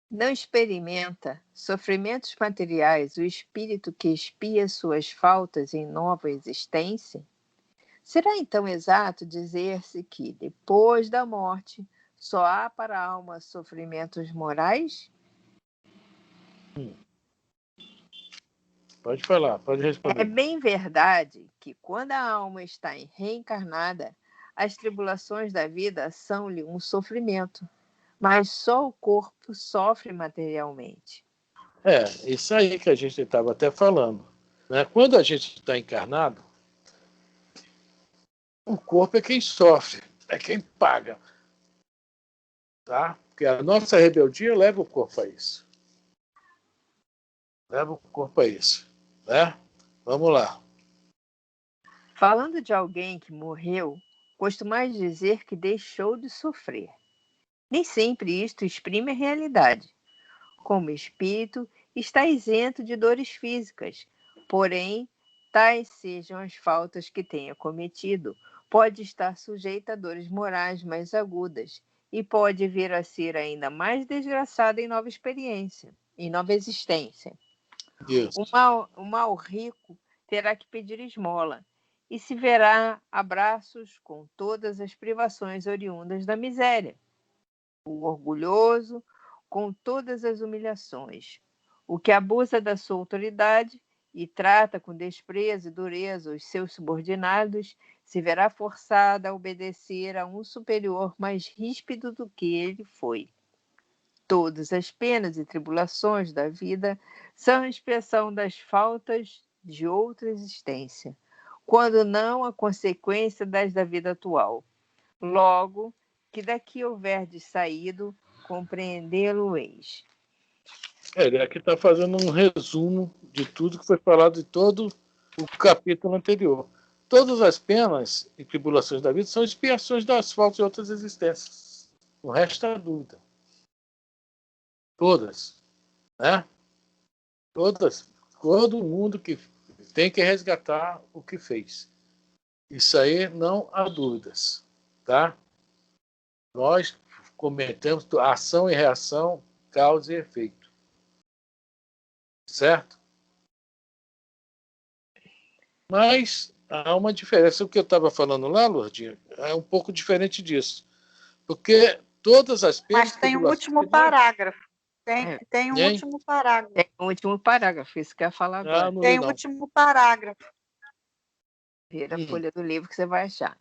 Não experimenta sofrimentos materiais o espírito que expia suas faltas em nova existência? Será então exato dizer-se que, depois da morte, só há para a alma sofrimentos morais? Pode falar, pode responder. É bem verdade que, quando a alma está reencarnada, As tribulações da vida são-lhe um sofrimento, mas só o corpo sofre materialmente. Isso aí que a gente estava até falando, né? Quando a gente está encarnado, o corpo é quem sofre, é quem paga. Tá? Porque a nossa rebeldia leva o corpo a isso. Leva o corpo a isso. Né? Vamos lá. Falando de alguém que morreu, costumais dizer que deixou de sofrer. Nem sempre isto exprime a realidade. Como espírito, está isento de dores físicas, porém, tais sejam as faltas que tenha cometido, pode estar sujeito a dores morais mais agudas e pode vir a ser ainda mais desgraçado em nova experiência, em nova existência. Isso. O mal rico terá que pedir esmola e se verá a braços com todas as privações oriundas da miséria. O orgulhoso com todas as humilhações. O que abusa da sua autoridade e trata com desprezo e dureza os seus subordinados, se verá forçado a obedecer a um superior mais ríspido do que ele foi. Todas as penas e tribulações da vida são a expressão das faltas de outra existência, quando não a consequência das da vida atual. Logo, que daqui houverdes saído, compreendê-lo-eis. Ele aqui está fazendo um resumo de tudo que foi falado em todo o capítulo anterior. Todas as penas e tribulações da vida são expiações das faltas de outras existências. Não resta dúvida. Todas. Né? Todas. Todo mundo que tem que resgatar o que fez. Isso aí não há dúvidas. Tá? Nós cometemos ação e reação, causa e efeito. Certo? Mas há uma diferença. O que eu estava falando lá, Lourdinha, é um pouco diferente disso. Porque todas as penas... Mas tem um último parágrafo. Tem um último parágrafo. Tem um último parágrafo, isso que eu ia falar agora. Tem um último parágrafo. Vira a folha do livro que você vai achar.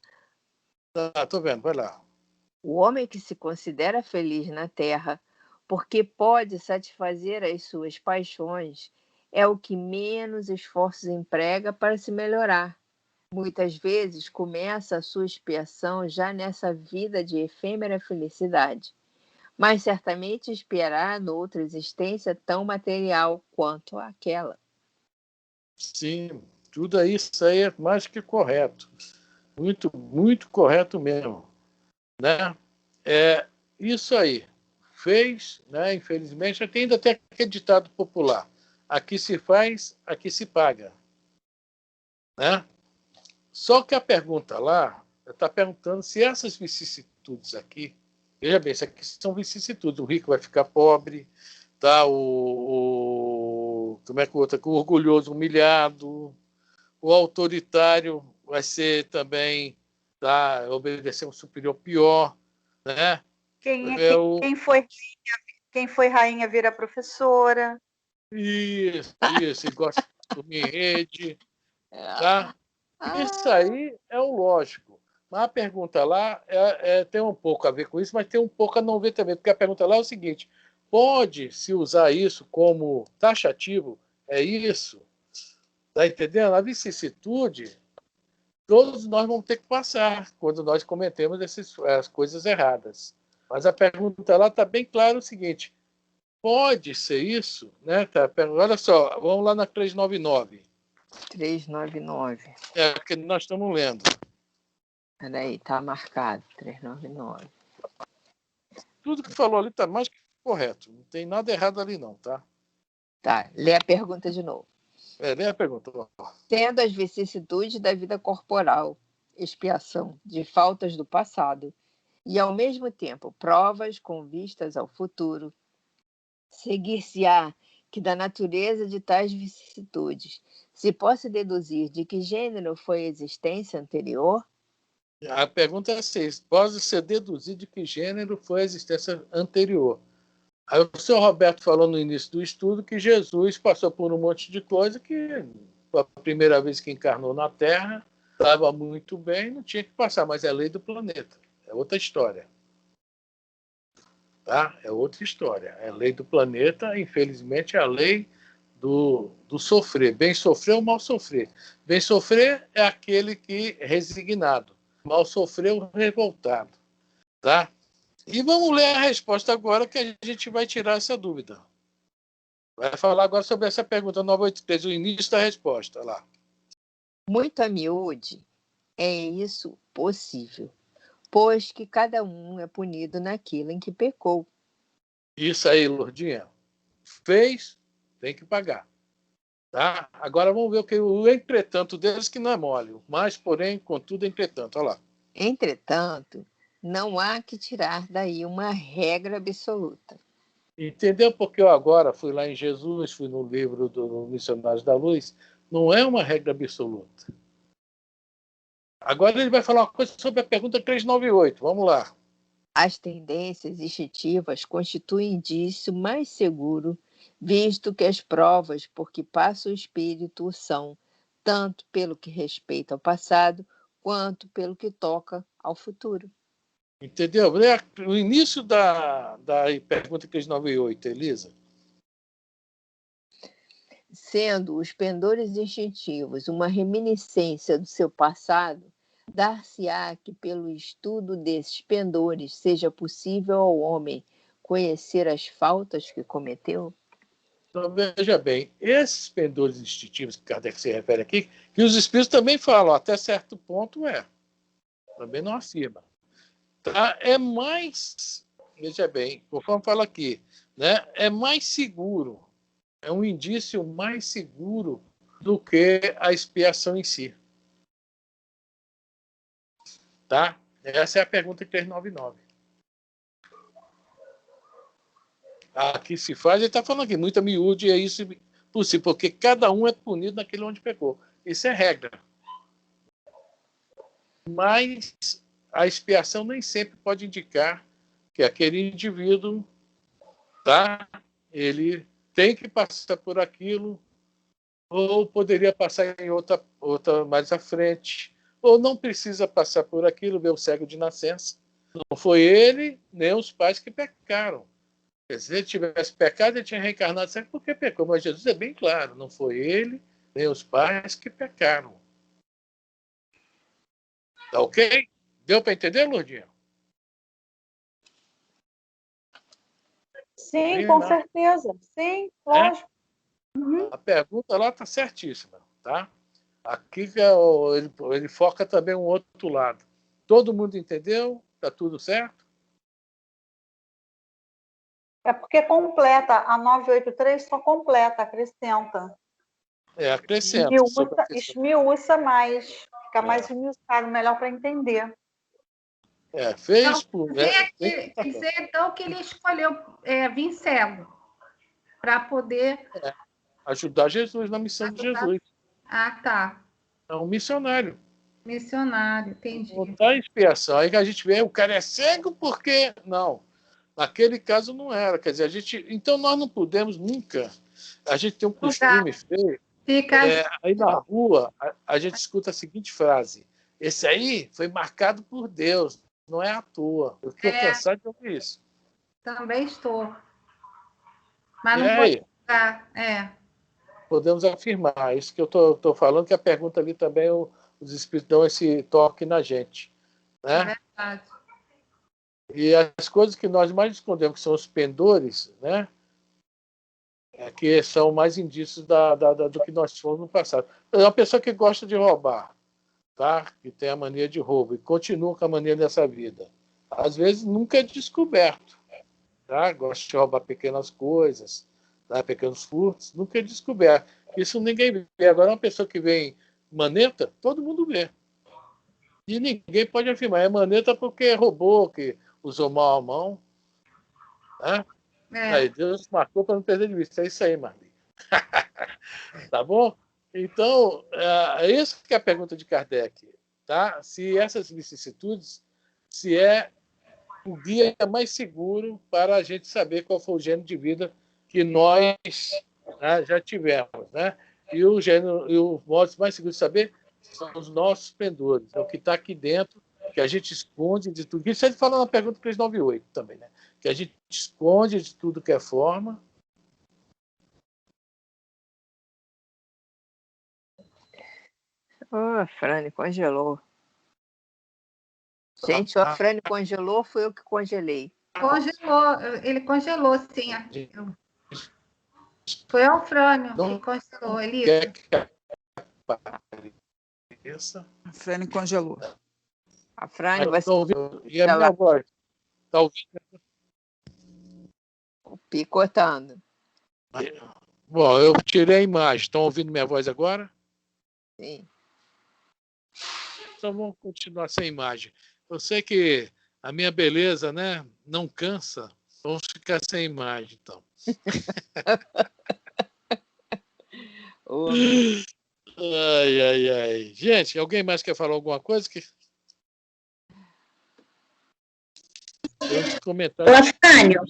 Estou vendo, vai lá. O homem que se considera feliz na terra, porque pode satisfazer as suas paixões, é o que menos esforços emprega para se melhorar. Muitas vezes começa a sua expiação já nessa vida de efêmera felicidade, mas certamente expiará noutra existência tão material quanto aquela. Sim, tudo isso aí é mais que correto. Muito, muito correto mesmo. Né? É isso aí. Fez, né? Infelizmente, ainda tem aquele ditado popular. Aqui se faz, aqui se paga. Né? Só que a pergunta lá está perguntando se essas vicissitudes aqui, veja bem, isso aqui são vicissitudes. O rico vai ficar pobre, tá? Como é que o outro? O orgulhoso humilhado, o autoritário vai ser também, tá? Obedecer um superior pior, né? Quem foi rainha vira professora. Isso, e gosta de dormir em rede, tá? Isso aí é o lógico. Mas a pergunta lá tem um pouco a ver com isso, mas tem um pouco a não ver também, porque a pergunta lá é o seguinte: pode-se usar isso como taxativo? É isso? Está entendendo? A vicissitude, todos nós vamos ter que passar quando nós cometemos as coisas erradas. Mas a pergunta lá está bem clara o seguinte: pode ser isso? Né? Olha só, vamos lá na 399. 399. É que nós estamos lendo. Peraí, está marcado, 399. Tudo que falou ali está mais que correto. Não tem nada errado ali não, tá? Tá, lê a pergunta de novo. Lê a pergunta. Tendo as vicissitudes da vida corporal, expiação de faltas do passado, e ao mesmo tempo provas com vistas ao futuro, seguir-se-á que da natureza de tais vicissitudes se possa deduzir de que gênero foi a existência anterior? A pergunta é assim: pode ser deduzido de que gênero foi a existência anterior? Aí o senhor Roberto falou no início do estudo que Jesus passou por um monte de coisa que, a primeira vez que encarnou na Terra, estava muito bem, não tinha que passar, mas é a lei do planeta. É outra história. Tá? É outra história. É a lei do planeta, infelizmente, é a lei do sofrer. Bem sofrer ou mal sofrer. Bem sofrer é aquele que é resignado. Mal sofrer o revoltado. Tá? E vamos ler a resposta agora, que a gente vai tirar essa dúvida. Vai falar agora sobre essa pergunta 983, o início da resposta. Lá. Muito a miúde, é isso possível, pois que cada um é punido naquilo em que pecou. Isso aí, Lourdinha. Fez, tem que pagar. Tá? Agora vamos ver o entretanto deles, que não é mole. Mas, porém, contudo, entretanto. Olha lá. Entretanto, não há que tirar daí uma regra absoluta. Entendeu? Porque eu agora fui lá em Jesus, fui no livro do Missionários da Luz. Não é uma regra absoluta. Agora ele vai falar uma coisa sobre a pergunta 398. Vamos lá. As tendências instintivas constituem indício mais seguro, visto que as provas por que passa o espírito são, tanto pelo que respeita ao passado, quanto pelo que toca ao futuro. Entendeu? O início da pergunta 398, Elisa. Sendo os pendores instintivos uma reminiscência do seu passado, dar-se-á que pelo estudo desses pendores seja possível ao homem conhecer as faltas que cometeu? Então, veja bem, esses pendores instintivos que Kardec se refere aqui, que os espíritos também falam, até certo ponto também não afirma. Tá? É mais, veja bem, conforme fala aqui, né? É mais seguro, é um indício mais seguro do que a expiação em si. Tá? Essa é a pergunta 399. Aqui se faz, ele está falando aqui, muita miúde, é isso possível, porque cada um é punido naquele onde pecou. Isso é regra. Mas a expiação nem sempre pode indicar que aquele indivíduo, tá? Ele tem que passar por aquilo, ou poderia passar em outra mais à frente, ou não precisa passar por aquilo, ver o cego de nascença. Não foi ele, nem os pais que pecaram. Se ele tivesse pecado, ele tinha reencarnado cego porque pecou. Mas Jesus é bem claro, não foi ele, nem os pais que pecaram. Tá ok? Deu para entender, Lourdinha? Sim, com certeza. Sim, lógico. Uhum. A pergunta lá está certíssima, tá? Aqui ele foca também um outro lado. Todo mundo entendeu? Está tudo certo? É porque completa, a 983 só completa, acrescenta. Acrescenta. Esmiuça mais, fica mais esmiuçado, melhor para entender. Fez por... Quer dizer, então, que ele escolheu vir cego para poder... ajudar Jesus na missão de Jesus. Ah, tá. É um missionário. Missionário, entendi. Botar a expiação. Aí que a gente vê, o cara é cego porque... Não. Naquele caso não era. Quer dizer, então nós não podemos nunca... A gente tem um costume feio. Aí na rua, a gente escuta a seguinte frase: esse aí foi marcado por Deus, não é à toa. Eu estou cansado de ouvir isso. Também estou. Mas não pode ficar. Podemos afirmar. Isso que eu estou falando, que a pergunta ali também, os espíritos dão esse toque na gente. Né? É verdade. E as coisas que nós mais escondemos, que são os pendores, né? Que são mais indícios do que nós fomos no passado. É uma pessoa que gosta de roubar, tá? Que tem a mania de roubo e continua com a mania dessa vida. Às vezes nunca é descoberto, tá? Gosta de roubar pequenas coisas, tá? Pequenos furtos, nunca é descoberto. Isso ninguém vê. Agora, uma pessoa que vem maneta, todo mundo vê. E ninguém pode afirmar, é maneta porque roubou, que usou mal a mão, né? Aí Deus marcou para não perder de vista. É isso aí, Marli. Tá bom? Então, é isso que é a pergunta de Kardec. Tá? Se essas vicissitudes, se é o guia mais seguro para a gente saber qual foi o gênero de vida que nós, né, já tivemos. Né? E o modo mais seguro de saber São os nossos pendores, é o que está aqui dentro, que a gente esconde de tudo. Isso ele fala na pergunta 398 também, né? Que a gente esconde de tudo que é forma. A Frane congelou. Gente, a Frane congelou, foi eu que congelei. Congelou, ele congelou, sim. Foi o Frânio que congelou, Elisa. A Frane congelou. A Frane vai ser. E a minha voz? Está ouvindo? Picotando. Bom, eu tirei a imagem. Estão ouvindo minha voz agora? Sim. Então vamos continuar sem imagem. Eu sei que a minha beleza, né, não cansa. Vamos ficar sem imagem, então. Ai. Gente, alguém mais quer falar alguma coisa? Ô, Afrânio,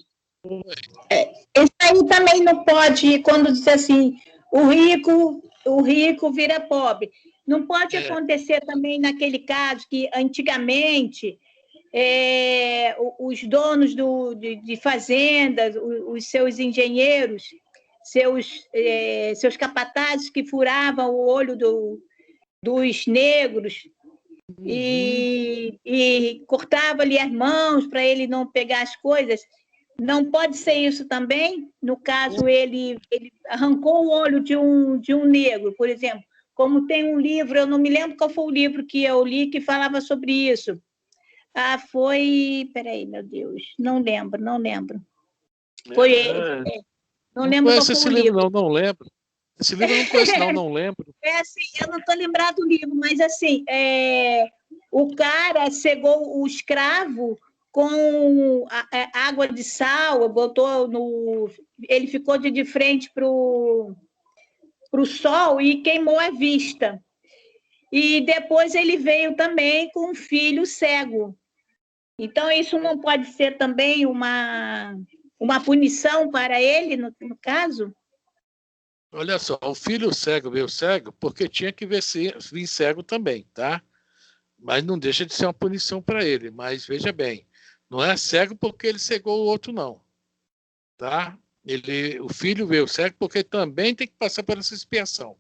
esse aí também não pode, quando diz assim, o rico vira pobre. Não pode acontecer também naquele caso que, antigamente, os donos de fazendas, os seus engenheiros, seus capatazes que furavam o olho dos negros e cortava-lhe as mãos para ele não pegar as coisas. Não pode ser isso também? No caso, ele arrancou o olho de um negro, por exemplo. Como tem um livro, eu não me lembro qual foi o livro que eu li que falava sobre isso. Foi... Peraí, meu Deus, não lembro. Foi... não lembro qual foi o livro. Não lembro. Esse livro eu não conheço, não lembro. Assim, eu não estou lembrado do livro, mas assim, o cara cegou o escravo com água de sal, ele ficou de frente para o sol e queimou a vista. E depois ele veio também com um filho cego. Então, isso não pode ser também uma punição para ele, no caso? Olha só, o filho cego veio cego porque tinha que vir cego também, tá? Mas não deixa de ser uma punição para ele. Mas veja bem, não é cego porque ele cegou o outro, não. Tá? O filho veio cego porque também tem que passar por essa expiação.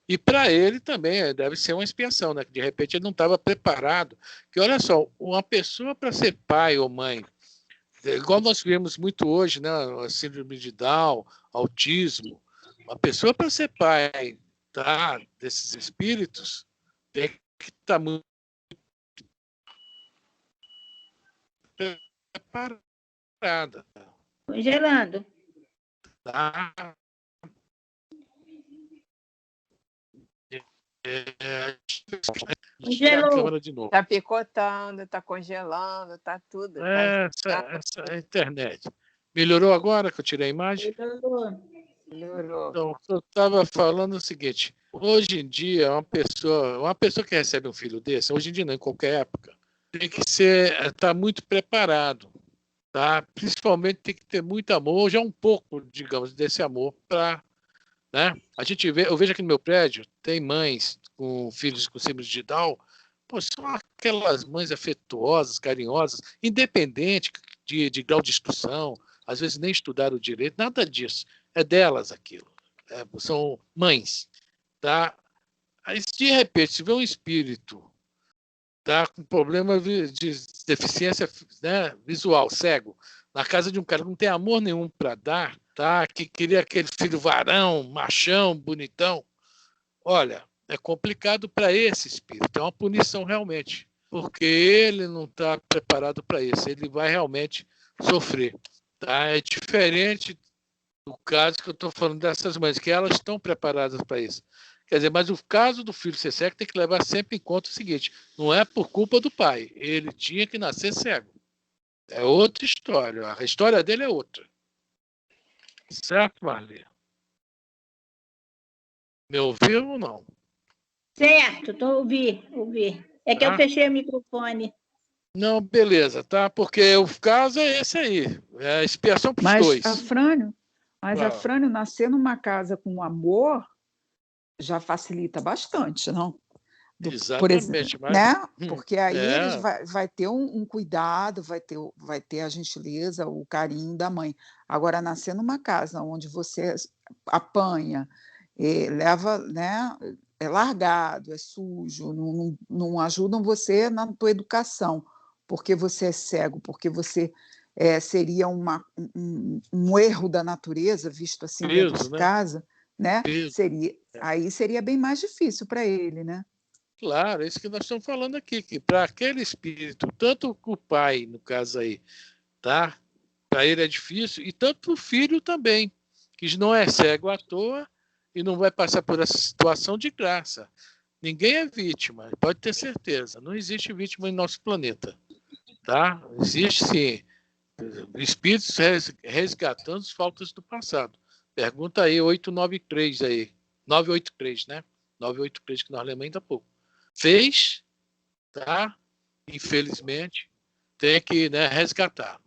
E para ele também deve ser uma expiação, né? De repente ele não estava preparado. Que olha só, uma pessoa para ser pai ou mãe, igual nós vemos muito hoje, né? A síndrome de Down, autismo. Uma pessoa para ser pai, tá? Desses espíritos tem que estar muito preparada. Congelando. Tá? Congelou. A câmera de novo. Tá picotando, tá congelando, tá tudo. Essa internet. Melhorou agora que eu tirei a imagem? Melhorou. Então, eu estava falando o seguinte: hoje em dia, uma pessoa que recebe um filho desse, hoje em dia não, em qualquer época, tem que estar muito preparado. Tá? Principalmente tem que ter muito amor, já um pouco, digamos, desse amor para. Né? Eu vejo aqui no meu prédio, tem mães com filhos com síndrome de Down, são aquelas mães afetuosas, carinhosas, independente de grau de instrução, às vezes nem estudaram direito, nada disso. É delas aquilo. São mães. Tá? Aí, de repente, se vê um espírito com problema de deficiência, né, visual, cego, na casa de um cara que não tem amor nenhum para dar, tá? Que queria aquele filho varão, machão, bonitão. Olha, é complicado para esse espírito, é uma punição realmente, porque ele não está preparado para isso, ele vai realmente sofrer. Tá? É diferente do caso que eu estou falando dessas mães, que elas estão preparadas para isso. Quer dizer, mas o caso do filho ser cego tem que levar sempre em conta o seguinte: não é por culpa do pai, ele tinha que nascer cego. É outra história, a história dele é outra. Certo, Marli? Me ouviu ou não? Certo, ouvi. É que eu fechei o microfone. Não, beleza, tá? Porque o caso é esse aí, é a expiação para os dois. Afrânio, nascer numa casa com amor já facilita bastante, não? Exatamente, né? Porque aí eles é, vai ter um cuidado, vai ter a gentileza, o carinho da mãe. Agora, nascer numa casa onde você apanha, leva, né? É largado, é sujo, não ajudam você na tua educação, porque você é cego, porque você seria um erro da natureza, visto assim dentro peso, de né? casa, né? Peso. Aí seria bem mais difícil para ele, né? Claro, é isso que nós estamos falando aqui, que para aquele espírito, tanto o pai, no caso aí, tá? Para ele é difícil, e tanto para o filho também, que não é cego à toa e não vai passar por essa situação de graça. Ninguém é vítima, pode ter certeza. Não existe vítima em nosso planeta, tá? Existe sim espíritos resgatando as faltas do passado. Pergunta aí 893 aí, 983, né? 983 que nós lemos ainda há pouco. Fez, tá? Infelizmente, tem que, né, resgatar.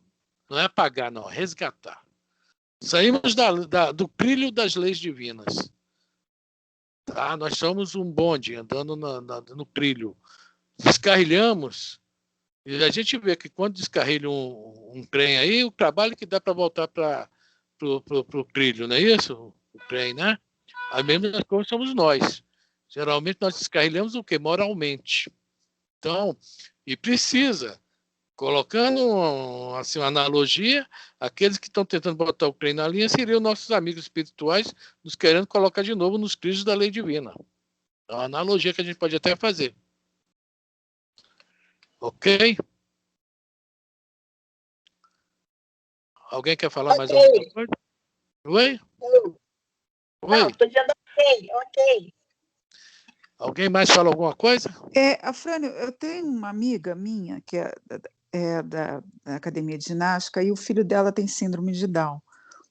Não é pagar, não, é resgatar. Saímos do trilho das leis divinas. Tá? Nós somos um bonde andando no trilho. Descarrilhamos, e a gente vê que quando descarrilha um trem aí, o trabalho que dá para voltar para o trilho, não é isso? O trem, né? A mesma coisa somos nós. Geralmente nós descarrilhamos o quê? Moralmente. Então, e precisa. Colocando assim, uma analogia, aqueles que estão tentando botar o trem na linha seriam nossos amigos espirituais nos querendo colocar de novo nos trilhos da lei divina. É uma analogia que a gente pode até fazer. Ok? Alguém quer falar mais alguma coisa? Oi? Oi? Não, estou dizendo ok. Alguém mais fala alguma coisa? Afrânio, eu tenho uma amiga minha que é da academia de ginástica e o filho dela tem síndrome de Down,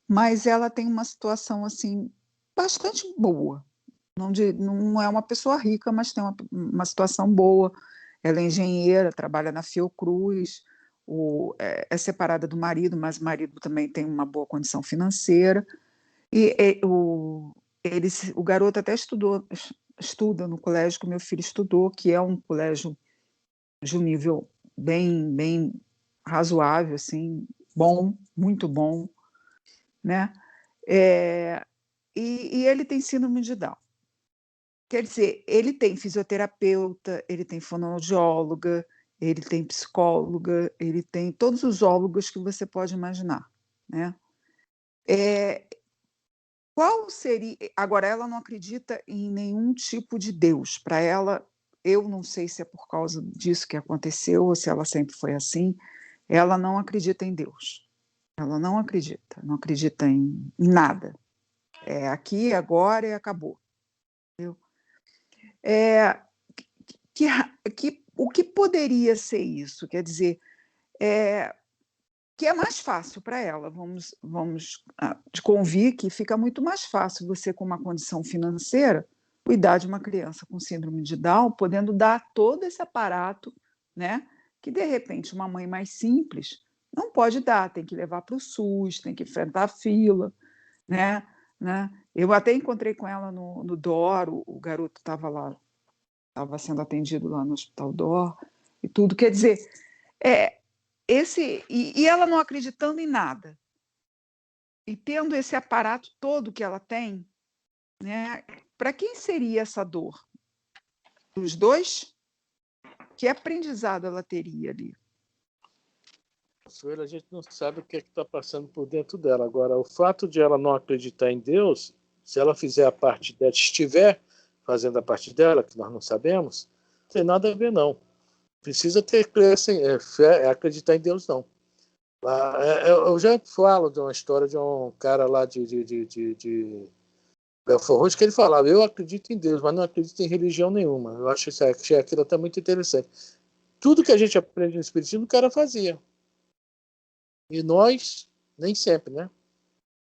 mas ela tem uma situação assim bastante boa. Não é uma pessoa rica, mas tem uma situação boa. Ela é engenheira, trabalha na Fiocruz, é separada do marido, mas o marido também tem uma boa condição financeira. E o garoto até estuda no colégio que o meu filho estudou, que é um colégio de um nível bem razoável, assim, bom, muito bom, né? E ele tem síndrome de Down. Quer dizer, ele tem fisioterapeuta, ele tem fonoaudióloga, ele tem psicóloga, ele tem todos os ólogos que você pode imaginar, né? Qual seria... Agora, ela não acredita em nenhum tipo de Deus. Para ela, eu não sei se é por causa disso que aconteceu ou se ela sempre foi assim, ela não acredita em Deus. Ela não acredita em nada. É aqui, agora e acabou. Entendeu? O que poderia ser isso? Quer dizer, que é mais fácil para ela, vamos te convir que fica muito mais fácil você, com uma condição financeira, cuidar de uma criança com síndrome de Down, podendo dar todo esse aparato, né, que, de repente, uma mãe mais simples não pode dar, tem que levar para o SUS, tem que enfrentar a fila, né? Eu até encontrei com ela no DOR, o garoto estava lá, estava sendo atendido lá no Hospital DOR e tudo. Quer dizer, e ela não acreditando em nada, e tendo esse aparato todo que ela tem, né? Para quem seria essa dor? Dos dois? Que aprendizado ela teria ali? A gente não sabe o que está passando por dentro dela. Agora, o fato de ela não acreditar em Deus, se ela fizer a parte dela, estiver fazendo a parte dela, que nós não sabemos, não tem nada a ver, não. Precisa ter fé, acreditar em Deus, não. Eu já falo de uma história de um cara lá de Belfort Roxo, que ele falava: eu acredito em Deus, mas não acredito em religião nenhuma. Eu acho aquilo até muito interessante. Tudo que a gente aprende no Espiritismo, o cara fazia. E nós, nem sempre, né?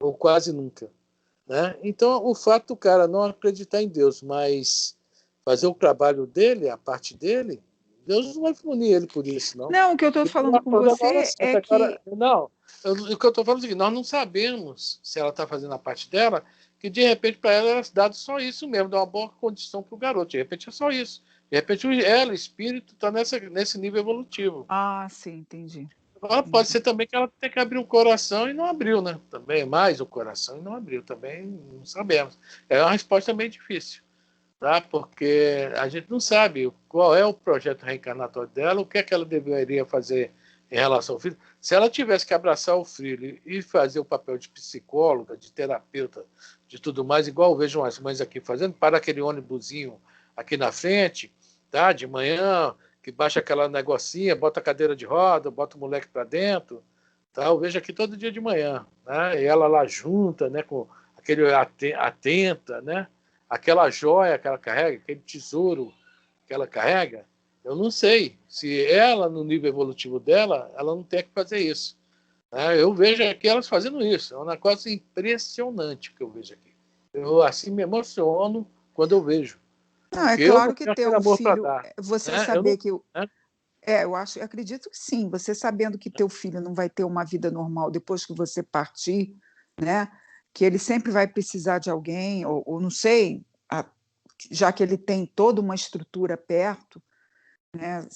Ou quase nunca. Né? Então, o fato do cara não acreditar em Deus, mas fazer o trabalho dele, a parte dele, Deus não vai punir ele por isso, não. Não, o que eu estou falando com você é que... Não, o que eu estou falando é o seguinte: nós não sabemos se ela está fazendo a parte dela, que de repente para ela era dado só isso mesmo, dar uma boa condição para o garoto. De repente é só isso. De repente, ela, espírito, está nesse nível evolutivo. Ah, sim, entendi. Agora, pode ser também que ela tenha que abrir o coração e não abriu, né? Também, mais o coração e não abriu. Também não sabemos. É uma resposta bem difícil, tá? Porque a gente não sabe qual é o projeto reencarnatório dela, o que é que ela deveria fazer em relação ao filho. Se ela tivesse que abraçar o filho e fazer o papel de psicóloga, de terapeuta, de tudo mais, igual eu vejo umas mães aqui fazendo, para aquele ônibusinho aqui na frente, tá? De manhã, que baixa aquela negocinha, bota a cadeira de roda, bota o moleque para dentro, tá? Eu vejo aqui todo dia de manhã, né? E ela lá junta, né? Com aquele atenta, né? Aquela joia que ela carrega, aquele tesouro que ela carrega, eu não sei se ela, no nível evolutivo dela, ela não tem que fazer isso. Né? Eu vejo aqui elas fazendo isso, é um negócio impressionante que eu vejo aqui. Eu assim me emociono quando eu vejo. Não, é Porque eu claro não que tenho ter aquele um amor para filho, dar. você Né? saber que Né? eu acredito que sim, você sabendo que teu filho não vai ter uma vida normal depois que você partir, né? Que ele sempre vai precisar de alguém, ou não sei, já que ele tem toda uma estrutura perto, né?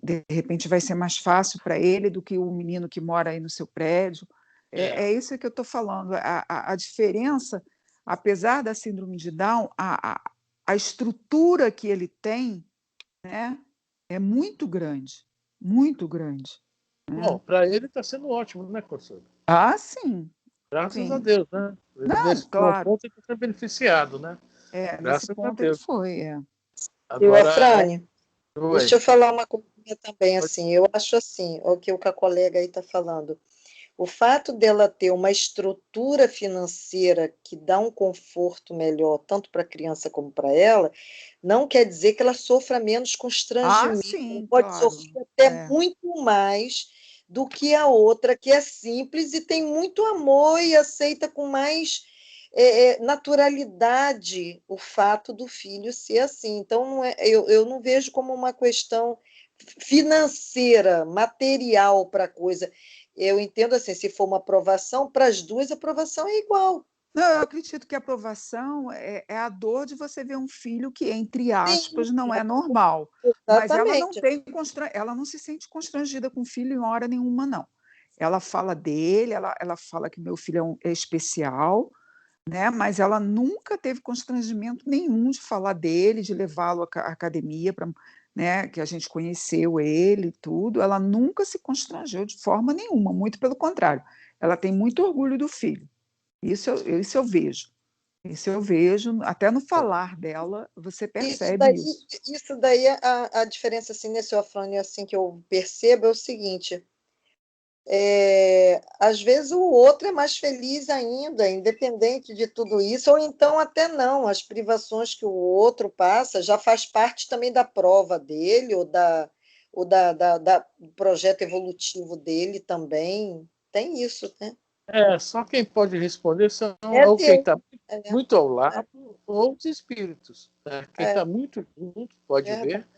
De repente vai ser mais fácil para ele do que o menino que mora aí no seu prédio. É isso que eu estou falando. A diferença, apesar da síndrome de Down, a estrutura que ele tem, né, é muito grande, muito grande. Bom, Né? para ele está sendo ótimo, né, Consuelo? Ah, sim, Graças a sim. Deus, né? Não, Nesse claro. ponto ele está sendo beneficiado, né? Nesse Graças a ponto ele Deus. foi. E o Agora, Afrânio, deixa oi. eu falar uma coisa também, assim, eu acho assim, o que a colega aí está falando, o fato dela ter uma estrutura financeira que dá um conforto melhor, tanto para a criança como para ela, não quer dizer que ela sofra menos Ah, constrangimento, ela sim, pode claro. sofrer até muito mais do que a outra, que é simples e tem muito amor e aceita com mais naturalidade o fato do filho ser assim. Então, eu não vejo como uma questão financeira, material para a coisa. Eu entendo assim, se for uma aprovação, para as duas a aprovação é igual. Não, eu acredito que a aprovação é a dor de você ver um filho que, entre aspas, Sim, não é normal. Mas ela não exatamente. tem ela não se sente constrangida com o filho em hora nenhuma, não. Ela fala dele, ela fala que meu filho é especial, né? Mas ela nunca teve constrangimento nenhum de falar dele, de levá-lo à academia, né? Que a gente conheceu ele e tudo. Ela nunca se constrangeu de forma nenhuma, muito pelo contrário. Ela tem muito orgulho do filho. Isso eu vejo. Isso eu vejo, até no falar dela, você percebe isso. Isso daí a diferença assim, nesse Afrânio, assim, que eu percebo é o seguinte, às vezes o outro é mais feliz ainda, independente de tudo isso, ou então até não, as privações que o outro passa já faz parte também da prova dele, ou do projeto evolutivo dele também, tem isso, né? Só quem pode responder são É ou quem Deus. está muito ao lado ou os espíritos. Né? Quem está muito junto pode ver.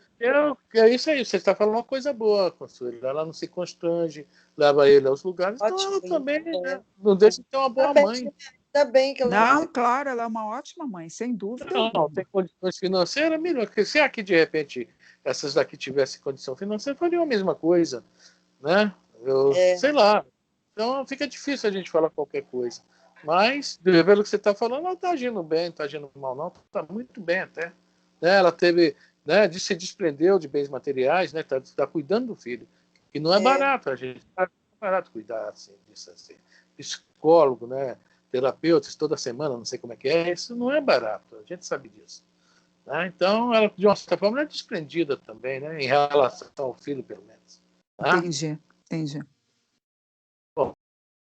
É isso aí, você está falando uma coisa boa, Consuelo. Ela não se constrange, leva ele aos lugares, então ela também não deixa de ter uma boa mãe. Ainda bem que ela não, claro, ela é uma ótima mãe, sem dúvida. Não, tem condições financeiras, melhor. Porque se aqui, de repente, essas daqui tivessem condição financeira, fariam a mesma coisa. Né? Sei lá. Então fica difícil a gente falar qualquer coisa. Mas, pelo que você está falando, ela está agindo bem, não está agindo mal, não. Está muito bem até. Né? Ela teve, né, se desprendeu de bens materiais, né? Tá cuidando do filho. Que não é barato, a gente. Não é barato cuidar assim, disso. Assim. Psicólogo, né? Terapeutas, toda semana, não sei como é que é. Isso não é barato, a gente sabe disso. Né? Então, ela, de uma certa forma, é desprendida também, né? Em relação ao filho, pelo menos. Tá? Entendi.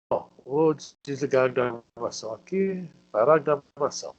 Bom, vou desligar a gravação aqui, parar a gravação.